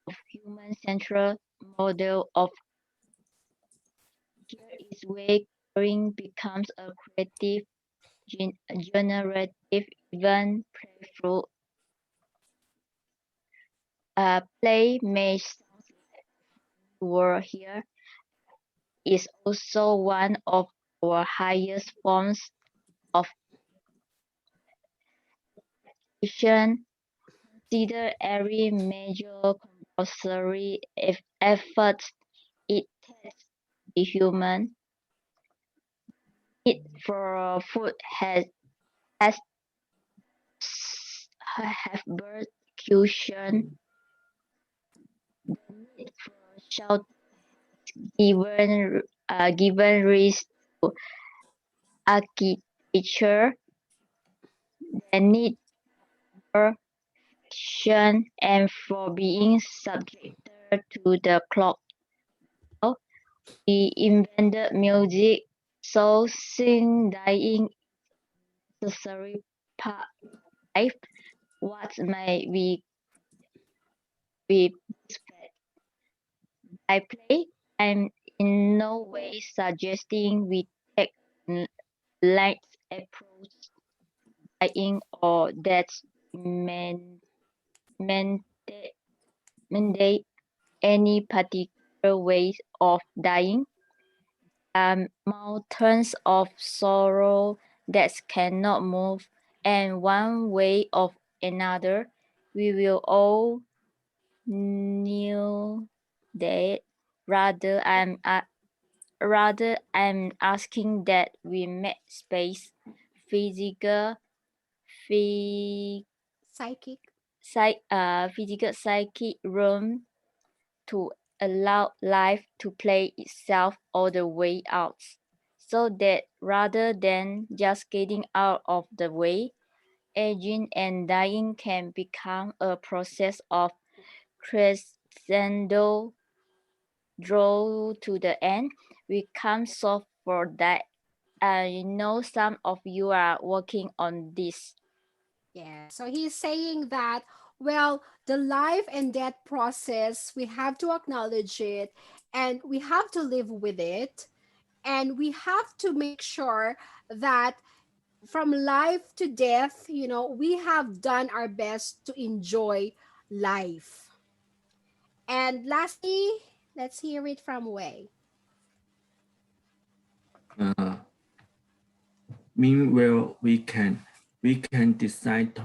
of human central model of care is where caring becomes a creative, generative, even playful. Play may sound word here is also one of our highest forms of education. Consider every major compulsory effort it takes to be human. Need for food has birth, execution. The need for shelter given rise to architecture. The need for action and for being subjected to the clock. We invented music, so seeing dying is a necessary part of life. What may we expect? By play, I'm in no way suggesting we take a light approach to dying or that mandate any particular way of dying. Mountains of sorrow that cannot move, and one way or another, we will all kneel that. Rather, I'm asking that we make space, physical, Psychic. physical psychic room to allow life to play itself all the way out, so that rather than just getting out of the way, aging and dying can become a process of crescendo draw to the end. We can't solve for that. I know some of you are working on this. Yeah. So he's saying that, well, the life and death process, we have to acknowledge it and we have to live with it. And we have to make sure that from life to death, we have done our best to enjoy life. And lastly, let's hear it from Wei. Meanwhile, we can decide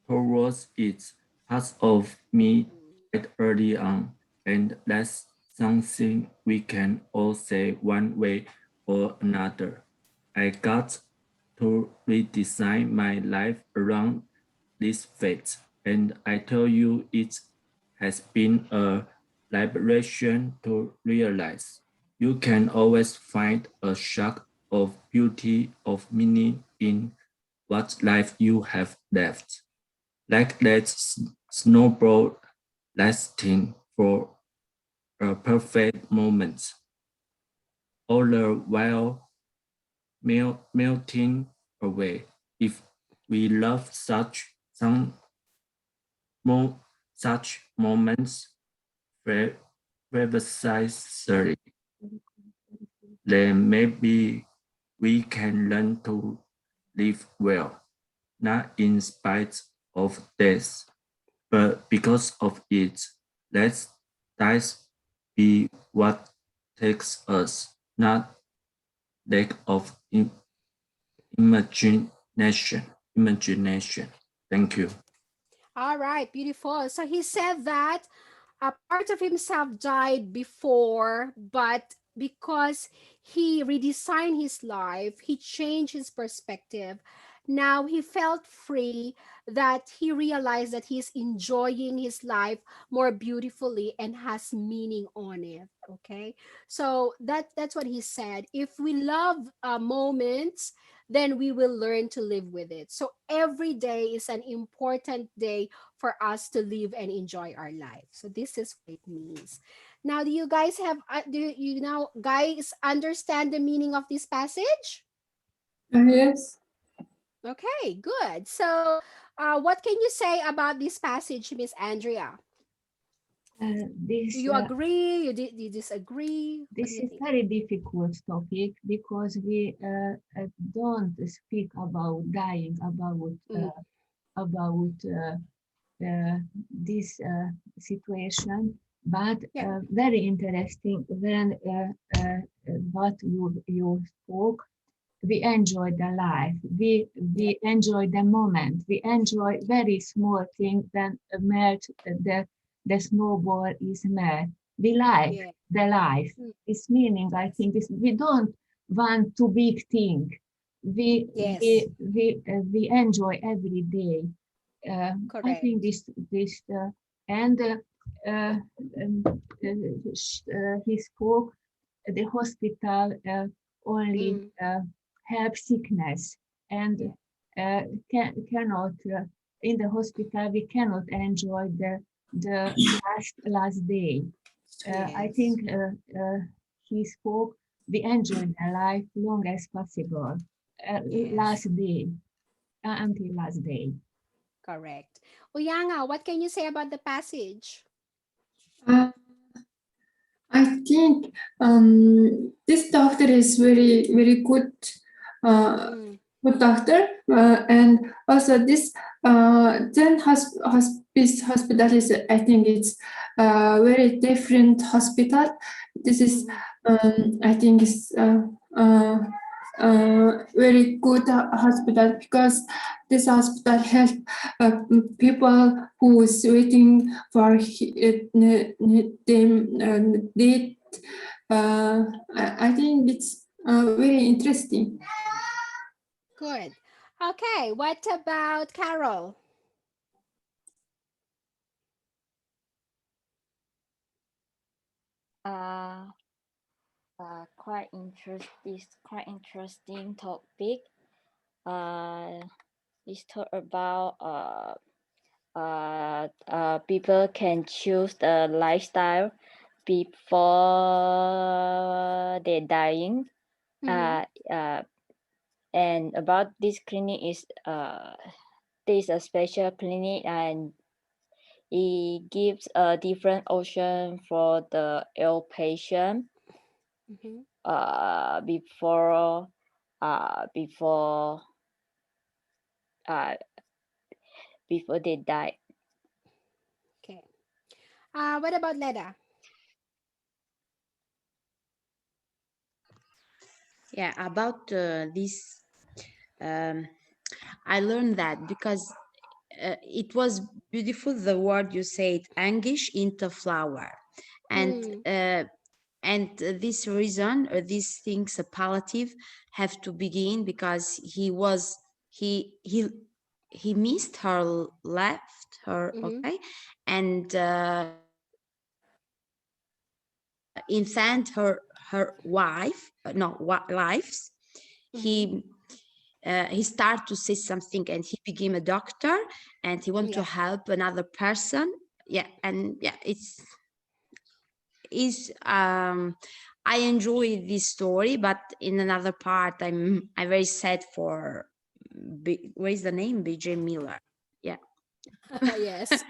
towards it. Parts of me died early on, and that's something we can all say one way or another. I got to redesign my life around this fate, and I tell you it has been a liberation to realize you can always find a shock of beauty, of meaning in what life you have left. Like that snowball lasting for a perfect moment, all the while melting away. If we love such moments precisely, then maybe we can learn to live well, not in spite of death, but because of it. Let dice be what takes us, not lack of imagination. Thank you. All right, beautiful. So he said that a part of himself died before, but because he redesigned his life, he changed his perspective. Now he felt free, that he realized that he's enjoying his life more beautifully and has meaning on it. Okay, so that's what he said. If we love moments, then we will learn to live with it. So every day is an important day for us to live and enjoy our life. So this is what it means. Now, do you guys guys understand the meaning of this passage? Yes. Okay, good. So, what can you say about this passage, Miss Andrea? This Do you agree? You disagree? What do this you is think? very difficult topic because we don't speak about dying, about this situation, but Yeah. very interesting when what you spoke. We enjoy the life. We enjoy the moment. We enjoy very small things. Then melt the snowball is melt. We like Yeah. the life. Mm. Its meaning, I think, is we don't want too big thing. We Yes. we enjoy every day. I Correct. think and he spoke the hospital only help sickness and cannot in the hospital we cannot enjoy the last day. I Yes. think he spoke we enjoy the life long as possible Yes. last day until last day. Correct. Uyanga, what can you say about the passage? Uh, I think this doctor is very good, good doctor, and also this then hospice hospital is I think it's very different hospital. This is I think is very good hospital because this hospital help people who is waiting for them date. I think it's very interesting. Good. Okay, what about Carol? Uh, quite interesting topic. It's talk about people can choose the lifestyle before they're dying. And about this clinic is this a special clinic and it gives a different option for the ill patient before before they die. Okay. What about Leda? Yeah, about this, I learned that because it was beautiful the word you said, anguish into flower, and this reason or these things palliative have to begin because he missed her, left her, okay, and infant her wife, no, lives. He started to say something and he became a doctor and he wanted to help another person. Yeah, and yeah, I enjoy this story, but in another part I'm very sad for what is the name, BJ Miller. Yeah. Yes.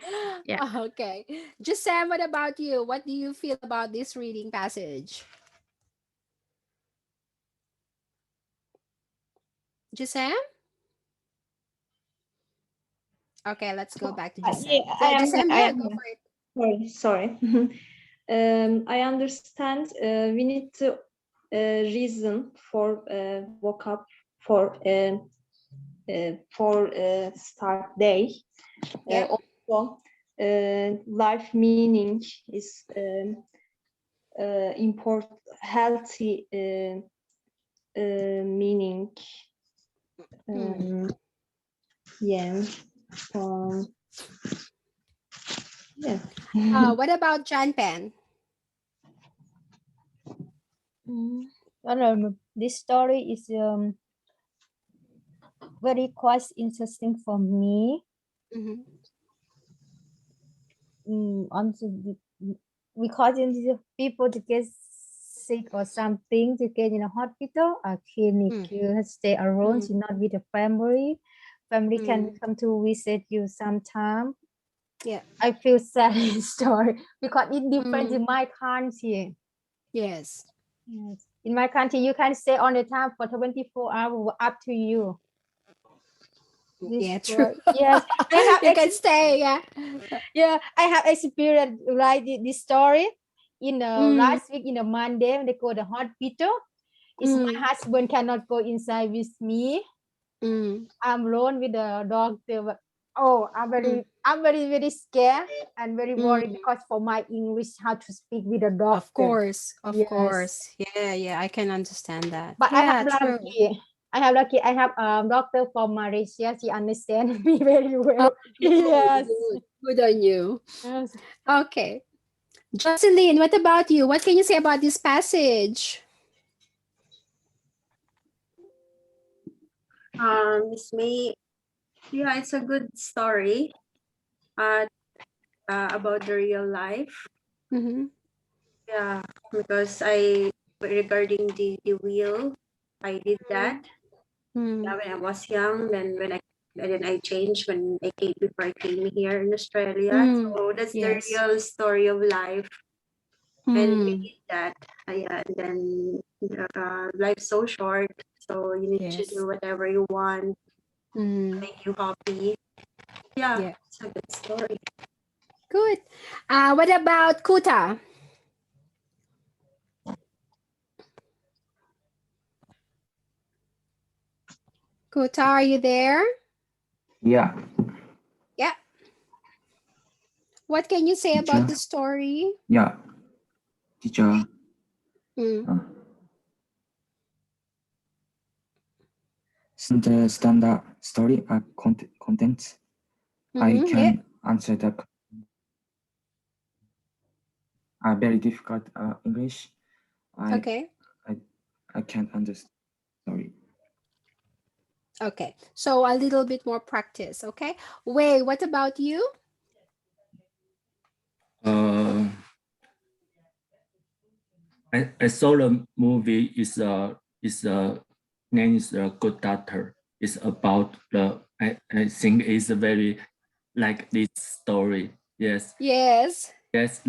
Yeah. Okay. Sam, what about you? What do you feel about this reading passage? Sam? Okay, let's go back to Sam. Yeah, Sam, I yeah, am. go for it. Sorry. I understand. We need to reason for vocab for start day. Also, life meaning is important. Healthy meaning. Yeah. Yeah. What about John Pen? I don't know. This story is very quite interesting for me. Because in the people to get sick or something to get in a hospital or clinic, you stay alone, you're not with the family. Family can come to visit you sometime. Yeah, I feel sad in story because it depends in my country. Yes. In my country, you can stay on the time for 24 hours, up to you. Yeah, true. Yes, I have you can stay, yeah, I have experience like this story in last week in the Monday when they go to the hospital. It's my husband cannot go inside with me. I'm alone with the doctor. But, I'm very scared and very worried because for my English, how to speak with the doctor. Of course. Yeah, I can understand that. But yeah, I have true. lucky. I have lucky. I have doctor from Malaysia. She understands me very well. Oh, good, Yes. good. Good on you. Yes. Okay. Jocelyn, what about you? What can you say about this passage? Miss May, yeah, it's a good story about the real life. Mm-hmm. Yeah, because regarding the wheel, I did that. Yeah, when I was young, then I changed when I came before I came here in Australia. So that's the Yes. real story of life. And we Mm. did that. Yeah, and then life's so short, so you need to Yes. do whatever you want, Mm. make you happy. Yeah, Yeah. it's a good story. Good. What about Kuta? Kuta, are you there? Yeah, Yeah. What can you say teacher. about the story? Yeah, teacher. Mm. Understand the story contents. I Mm-hmm. can Yeah. answer the very difficult English. Okay. I can't understand. Sorry. Okay. So a little bit more practice. Okay. Wei, what about you? I saw the movie is name is Good Doctor. It's about I think it's a very like this story. Yes. Yes. Yes.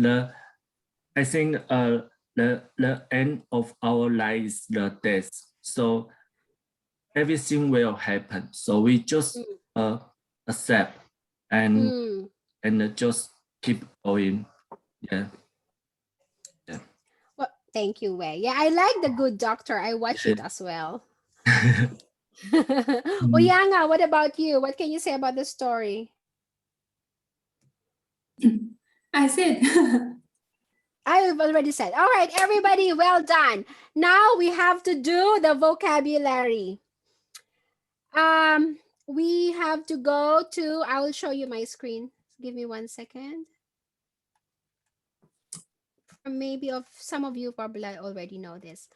I think the end of our life is the death. So everything will happen. So we just accept and just keep going. Yeah. Yeah. Well, thank you, Wei. Yeah, I like The Good Doctor. I watch it as well. Oyanga, what about you? What can you say about the story? I said. I've already said. All right, everybody, well done. Now we have to do the vocabulary. We have to go to, I will show you my screen. Give me 1 second. Maybe some of you probably already know this.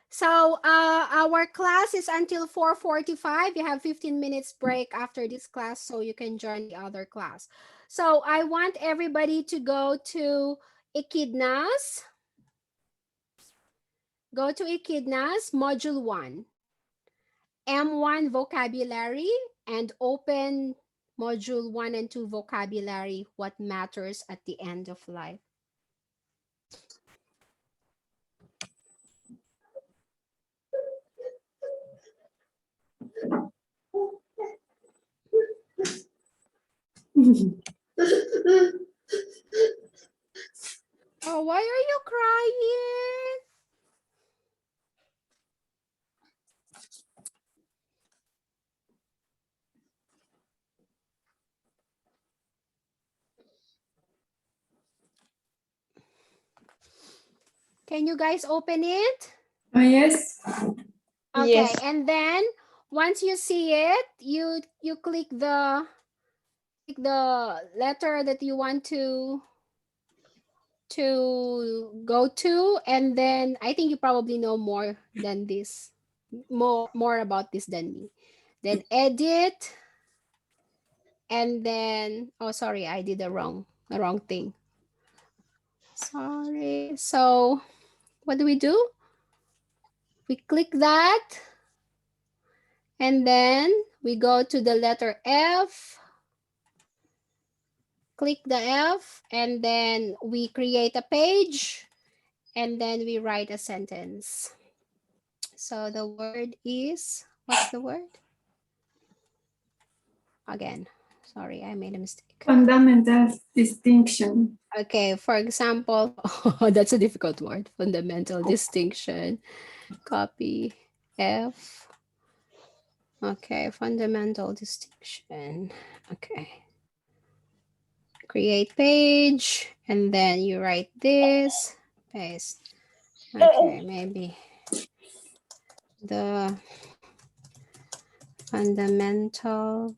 So our class is until 4:45. You have 15 minutes break after this class, so you can join the other class. So I want everybody to go to Echidnas. Go to Echidnas, Module 1. M1 vocabulary, and open Module 1 and 2 vocabulary, what matters at the end of life. Oh, why are you crying? Can you guys open it? Yes. Okay, Yes. and then once you see it, you click the letter that you want to go to, and then I think you probably know more than this, more about this than me. Then edit, and then oh sorry, I did the wrong thing. Sorry. So what do? We click that, and then we go to the letter F. Click the F, and then we create a page, and then we write a sentence. So the word is, what's the word? Again, sorry, I made a mistake. Fundamental distinction. Okay, for example, oh, that's a difficult word, fundamental distinction. Copy F. Okay, fundamental distinction. Okay. Create page, and then you write this, paste. Okay, maybe the fundamental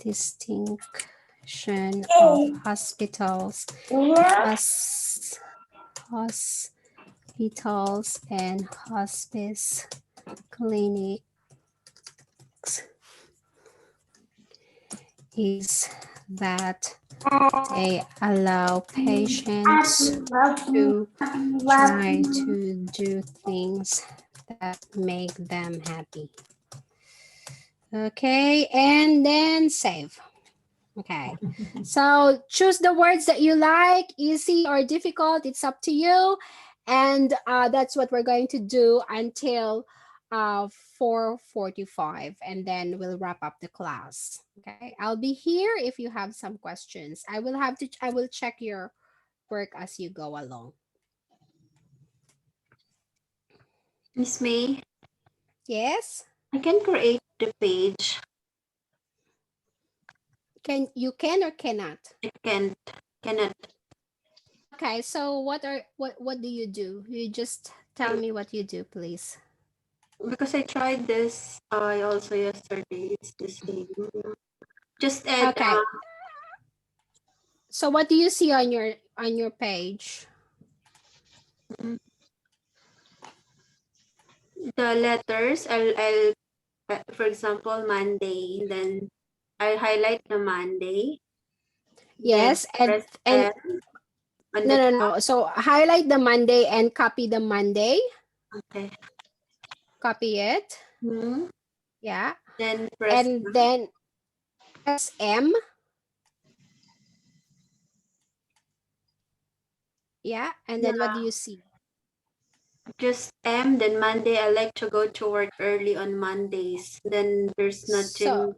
distinction of hospitals, hospitals and hospice clinics is that they allow patients to try to do things that make them happy. Okay, and then save. Okay, so choose the words that you like, easy or difficult, it's up to you. And that's what we're going to do until 4:45, and then we'll wrap up the class. Okay, I'll be here if you have some questions. I will check your work as you go along. Miss May, Yes, I can create the page. can or cannot? I cannot. Okay, so what do? You just tell me what you do, please. Because I tried this I also yesterday. It's the same. Just add Okay. So what do you see on your page? the letters. I'll for example Monday. Then I highlight the Monday. Yes, Then press and M on no, the no. So highlight the Monday and copy the Monday. Okay. Copy it. Hmm. Yeah. Then press And then press M. Yeah. And then what do you see? just M. Then Monday. I like to go to work early on Mondays. Then there's nothing.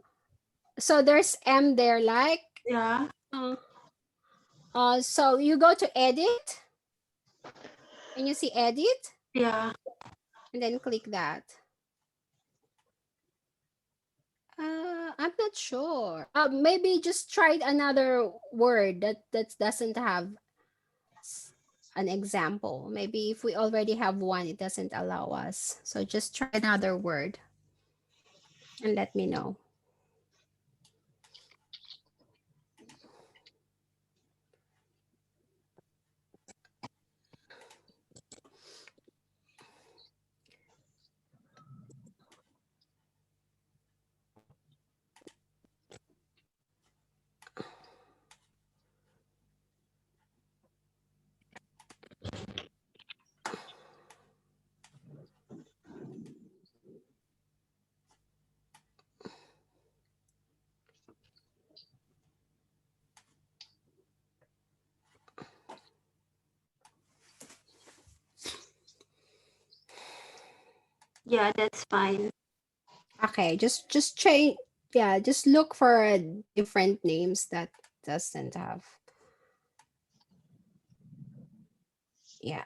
So there's M there, like. Yeah. So you go to edit. And you see edit. Yeah. And then click that. I'm not sure. Maybe just try another word that doesn't have an example. Maybe if we already have one, it doesn't allow us. So just try another word and let me know. Yeah, that's fine. Okay, just change. Yeah, just look for different names that doesn't have. Yeah.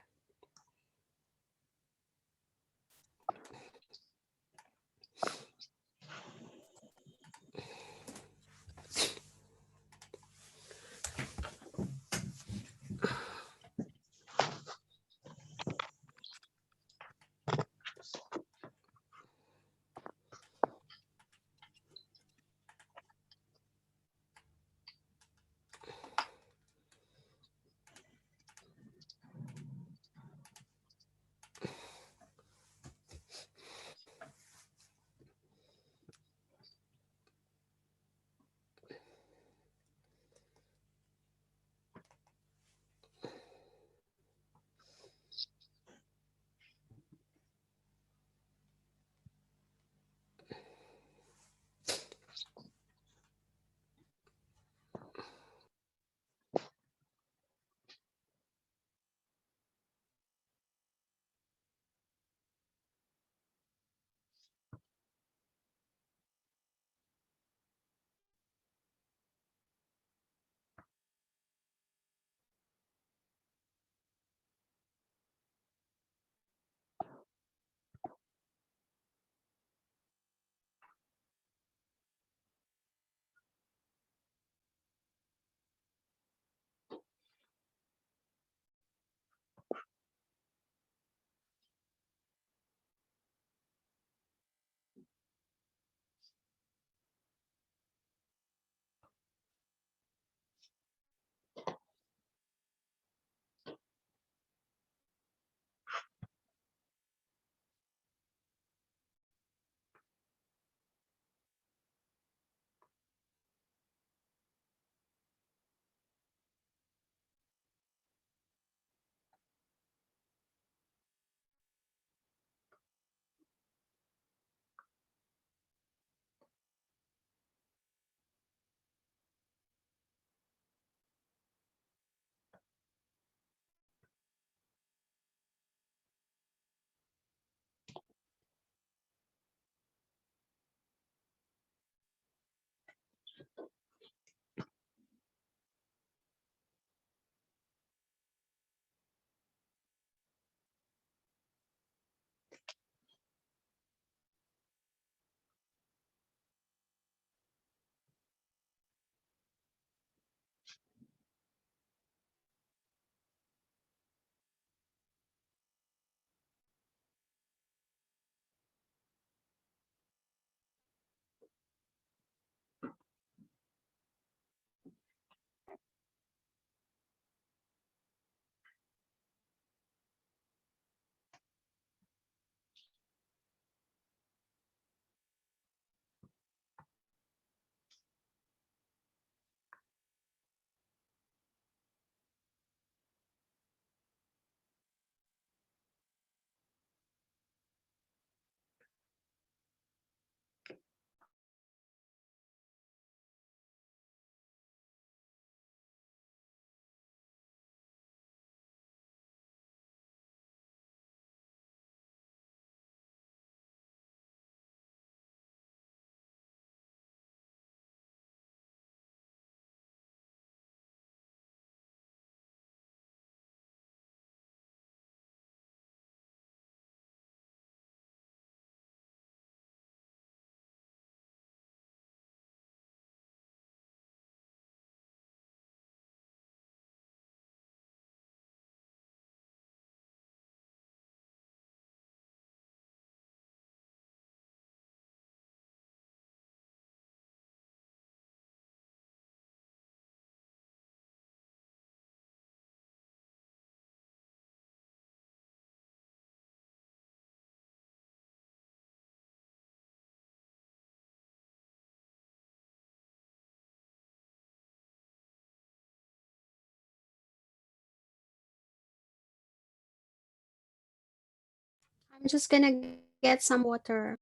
I'm just gonna get some water.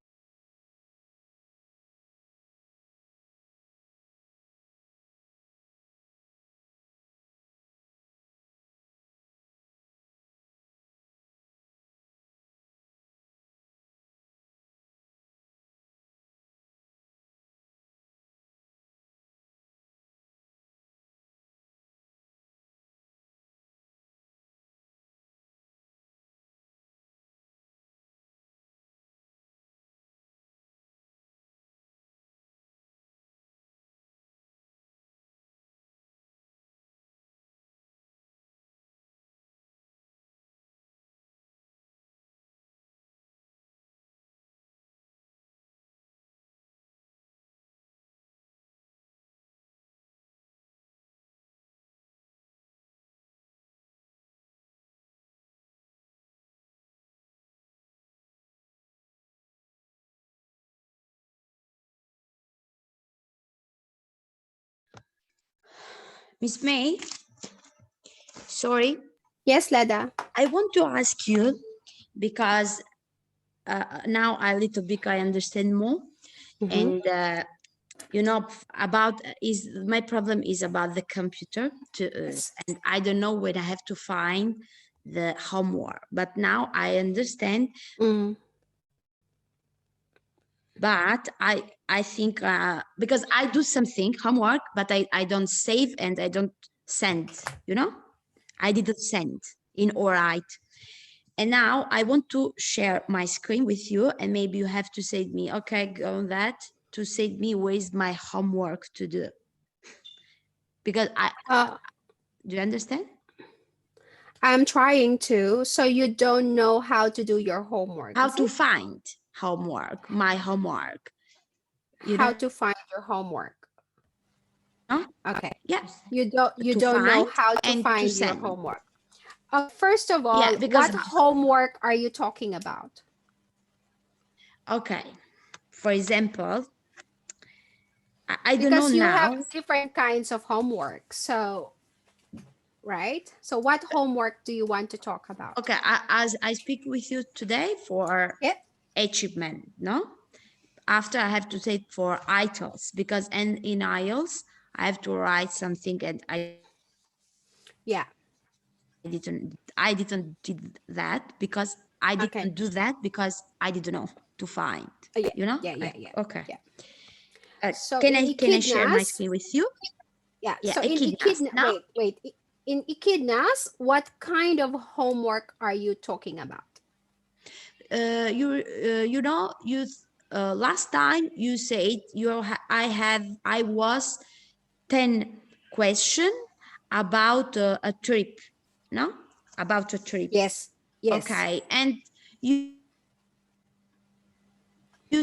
Miss May, sorry, Yes, Lada. I want to ask you because now a little bit I understand more, and you know about is my problem is about the computer and I don't know when I have to find the homework, but now I understand. But I think because I do something homework, but I don't save and I don't send, you know, I didn't send in all right. And now I want to share my screen with you, and maybe you have to say to me, okay, go on that to say me where's my homework to do, because do you understand? I'm trying to. So you don't know how to do your homework. How to find homework, my homework. How to find your homework. No? Okay. Yes. You don't know how to find your homework. First of all, what homework are you talking about? Okay. For example, I don't know because you now. have different kinds of homework. So, right? So what homework do you want to talk about? Okay, as I speak with you today for achievement, no? After I have to say for IELTS, because in IELTS, I have to write something and I didn't did that because I didn't do that because I didn't know to find, you know? Okay. So can I share my screen with you? Yeah. So in Echidnas, wait. In Echidnas, what kind of homework are you talking about? You know, you last time you said I was 10 question about a trip, no? About a trip. Yes. Okay, and you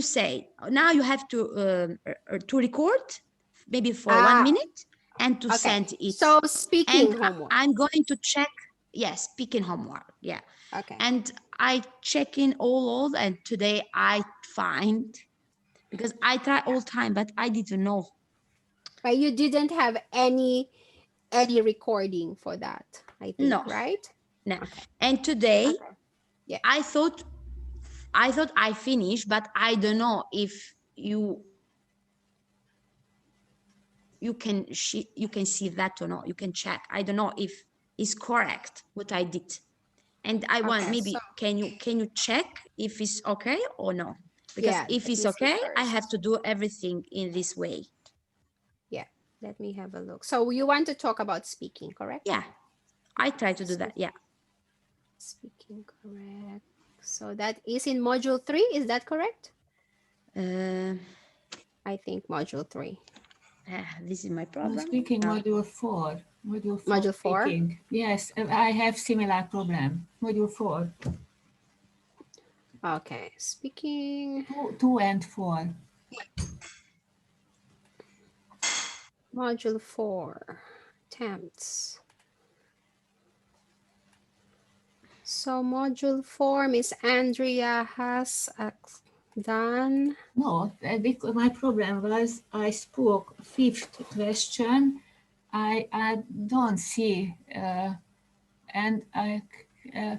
say now you have to record maybe for 1 minute and to send it. So speaking and homework. I'm going to check. Yes, speaking homework. Yeah. Okay. And I check in all and today I find, because I try all time, but I didn't know. But you didn't have any recording for that, I think, no. right? No. Okay. And today I thought I finished, but I don't know if you can see that or not. You can check. I don't know if it's correct what I did. And I want maybe can you check if it's okay or no? Because if it's okay, I have to do everything in this way. Yeah, let me have a look. So you want to talk about speaking, correct? Yeah, I try to do that. Yeah. Speaking, correct. So that is in module 3, is that correct? I think module 3. This is my problem. Speaking module 4. Module 4? Speaking. Yes, I have similar problem. Module 4. Okay, speaking. 2 and 4. Module 4, attempts. So module 4, Miss Andrea has done. No, because my problem was I spoke 5th question. I don't see and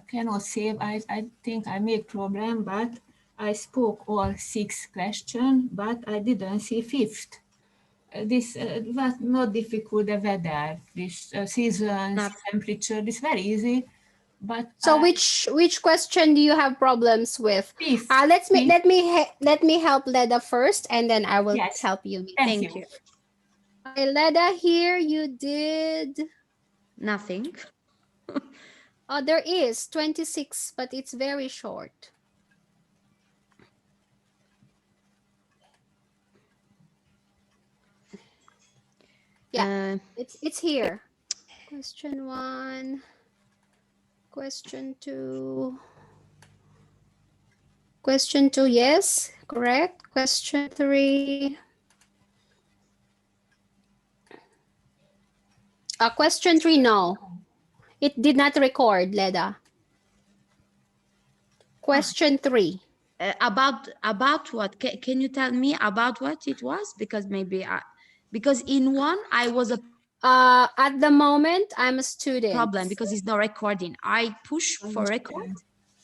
cannot save. I think I made problem, but I spoke all 6 questions, but I didn't see fifth. This was not difficult, the weather, this seasons, Not temperature, this very easy. But So which question do you have problems with? fifth, Let me fifth. let me help Leda first, and then I will Yes. help you. Thank thank you. you. Okay, Leda, here you did. Nothing. Oh, there is 26, but it's very short. Yeah, it's here. Question 1, question 2. Question 2, yes, correct. Question 3. Question 3, no. It did not record, Leda. Question 3. About what? Can you tell me about what it was? Because maybe because in one I was a At the moment, I'm a student. problem because it's not recording. I push for record.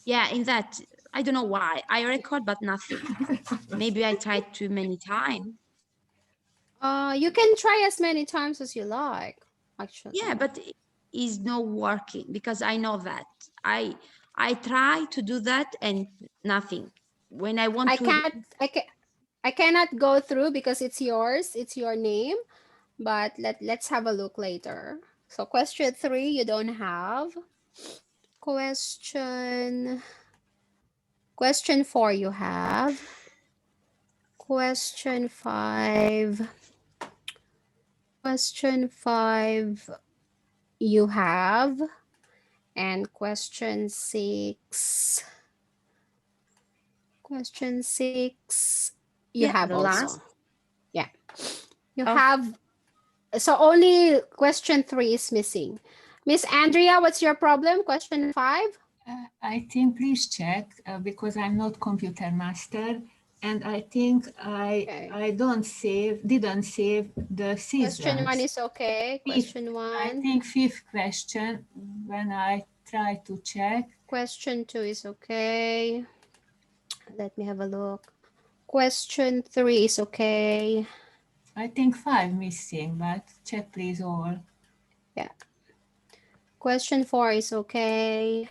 Yeah, in that I don't know why I record but nothing. Maybe I tried too many times. You can try as many times as you like, actually. Yeah, but it's not working because I know that I try to do that and nothing. When I want to, I cannot go through because it's yours. It's your name. But let's have a look later. So question 3, you don't have. Question 4, you have. Question 5. Question 5, you have. And question 6. Question 6, you yeah, have the also. last. Yeah. You Oh. have. So only question 3 is missing. Miss Andrea, what's your problem? Question 5? I think please check because I'm not computer master, and I think I didn't save the seasons. Question 1 is okay. Question 1. I think fifth question when I try to check. Question 2 is okay. Let me have a look. Question 3 is okay. I think 5 missing, but check please all. Yeah. Question 4 is okay.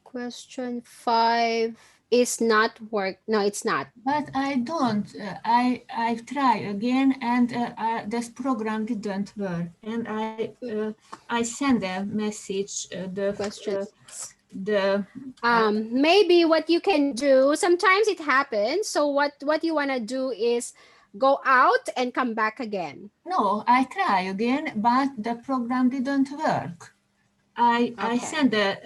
Question 5 is not work. No, it's not. But I don't. I try again, and this program didn't work. And I send a message. The question. The maybe what you can do. Sometimes it happens. So what you wanna do is go out and come back again. No, I try again, but the program didn't work. I send a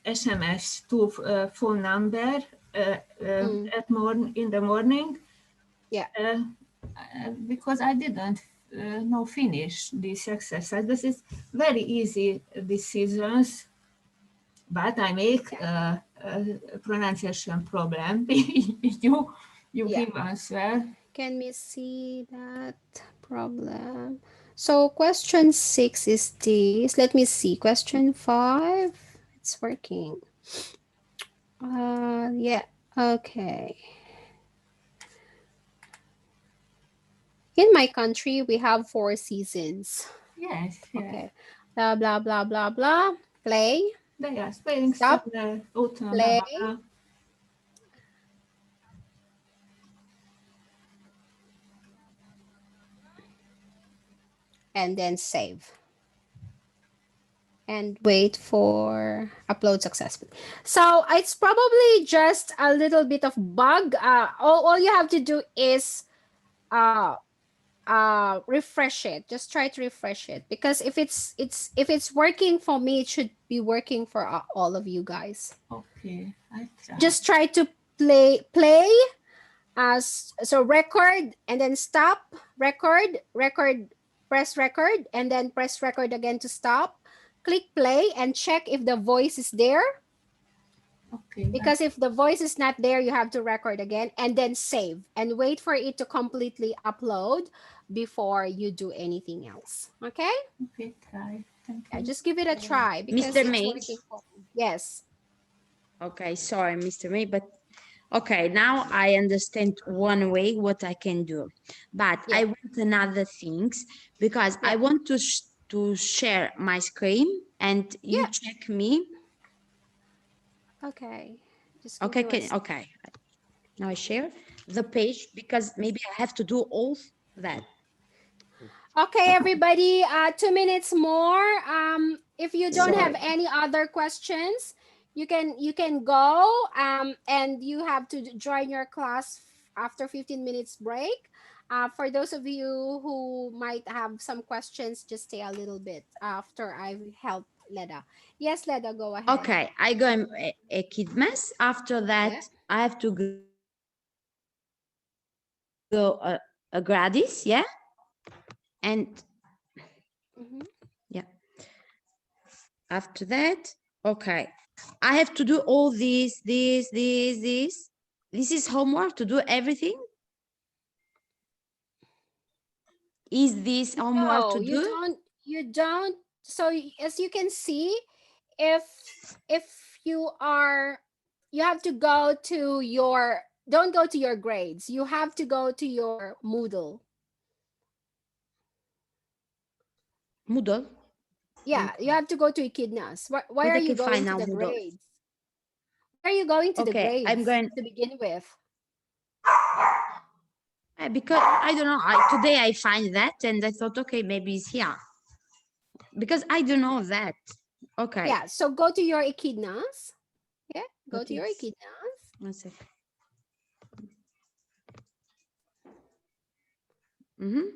SMS to phone number in the morning. Yeah. Because I didn't finish this exercise. This is very easy decisions, but I make a pronunciation problem. you give answer. Can we see that problem? So question 6 is this. Let me see. Question 5. It's working. Yeah. Okay. In my country, we have 4 seasons. Yes. Okay. Blah, blah, blah, blah, blah. Play. Yeah, spring, Stop. summer, autumn, Play. blah, blah, blah. And then save. And wait for upload successfully. So it's probably just a little bit of bug. All you have to do is refresh it. Just try to refresh it, because if it's working for me, it should be working for all of you guys. Okay, I try. Just try to play as so record and then stop, record, press record, and then press record again to stop. Click play and check if the voice is there. Okay. Because if the voice is not there, you have to record again and then save and wait for it to completely upload. before you do anything else. Okay? Okay, try. Thank Yeah, you. just give it a try because Mr. it's May. working for me. Yes. Okay, sorry, Mr. May, but okay, now I understand one way what I can do, but Yeah. I want another things because I Yeah. want to share my screen and you Yeah. check me. Okay. Just give Okay, me one second. okay. Now I share the page because maybe I have to do all that. Okay, everybody, 2 minutes more. If you don't have Sorry. any other questions, you can go and you have to join your class after 15 minutes break. For those of you who might have some questions, just stay a little bit after I help Leda. Yes, Leda, go ahead. Okay, I go in Echidnas. After that, Yeah. I have to go a Gradis, yeah, and Mhm. yeah. After that, okay, I have to do all these. This is homework to do everything. Is this homework No, to you do? don't. You don't. So as you can see, if you are, you have to go to your. Don't go to your grades. You have to go to your Moodle. Moodle. Yeah, you have to go to Echidnas. Why But are I you can find going to now the Moodle. grades? Why are you going to the Okay, I'm grades going to begin with? because I don't know. Today I find that and I thought, okay, maybe it's here because I don't know that. Okay. Yeah, so go to your Echidnas. Yeah, go What to your is- Echidnas. One second. Mm-hmm.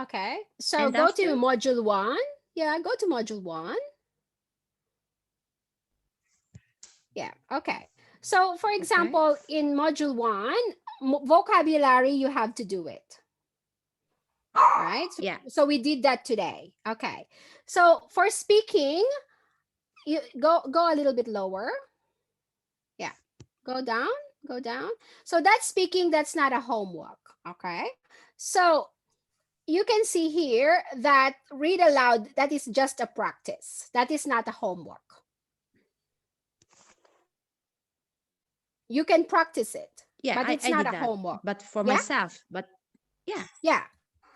Okay, so And go after? to module 1. Yeah, go to module 1. Yeah, okay. So for example, in module 1, vocabulary, you have to do it. Right? So, Yeah. so we did that today. Okay. So for speaking, you go a little bit lower. Yeah. Go down, go down. So that's speaking, that's not a homework. Okay. So you can see here that read aloud, that is just a practice. That is not a homework. You can practice it, Yeah, but it's I not did a that, homework. but for Yeah? myself. But yeah, Yeah,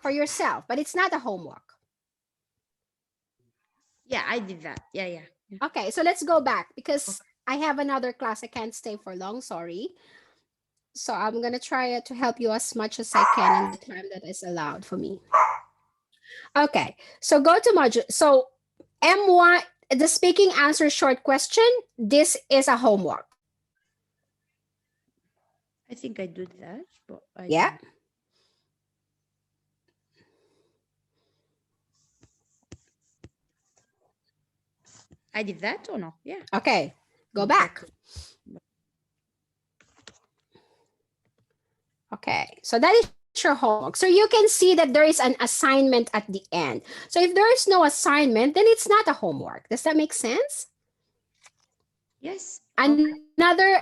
for yourself, but it's not a homework. yeah, I did that. Yeah. Okay, so let's go back because I have another class. I can't stay for long, sorry. So I'm gonna try to help you as much as I can in the time that is allowed for me. Okay, so go to module. So M1, the speaking answer short question, this is a homework. I think I did that. But Yeah. didn't. I did that or no? Yeah. Okay, go back. Okay, so that is your homework. So you can see that there is an assignment at the end. So if there is no assignment, then it's not a homework. Does that make sense? Yes. Another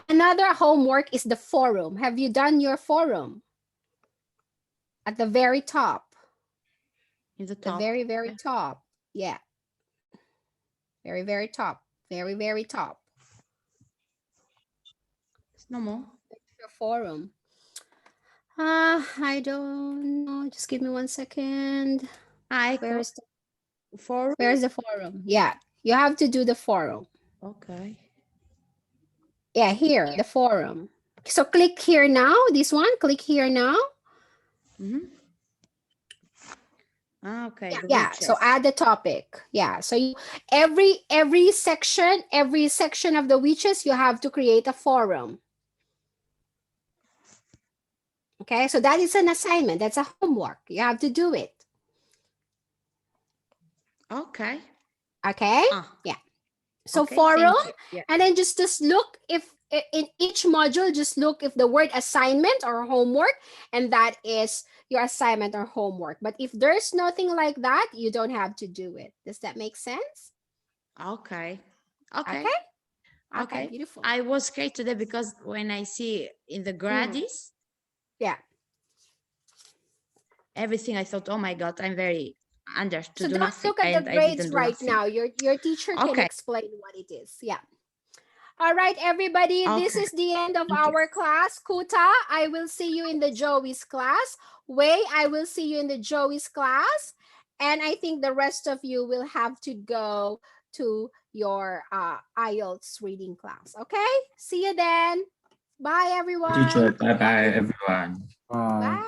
homework is the forum. Have you done your forum? At the very top. In the top. The very, very top. Yeah. Very, very top. Very, very top. It's no more. Your forum. I don't know. Just give me 1 second. Where's the forum? Where's the forum? Yeah, you have to do the forum. Okay. Yeah, here, the forum. So click here now, this one, click here now. Mm-hmm. Okay. Yeah, so add the topic. Yeah, so you, every section of the witches, you have to create a forum. Okay, so that is an assignment. That's a homework. You have to do it. Okay. Okay. Yeah. So okay, forum, yeah. and then just look if in each module, just look if the word assignment or homework, and that is your assignment or homework. But if there's nothing like that, you don't have to do it. Does that make sense? Okay. Okay, beautiful. I was scared today because when I see in the Gradis, yeah, everything. I thought, oh my God, I'm very under to So do don't nothing, look at the and I grades didn't do right nothing. now. Your teacher can Okay. explain what it is. Yeah. All right, everybody. This Okay. is the end of Thank you. our class. Kuta, I will see you in the Joey's class. Wei, I will see you in the Joey's class. And I think the rest of you will have to go to your IELTS reading class. Okay? See you then. Bye, everyone. Teacher, bye bye everyone. Bye. Bye.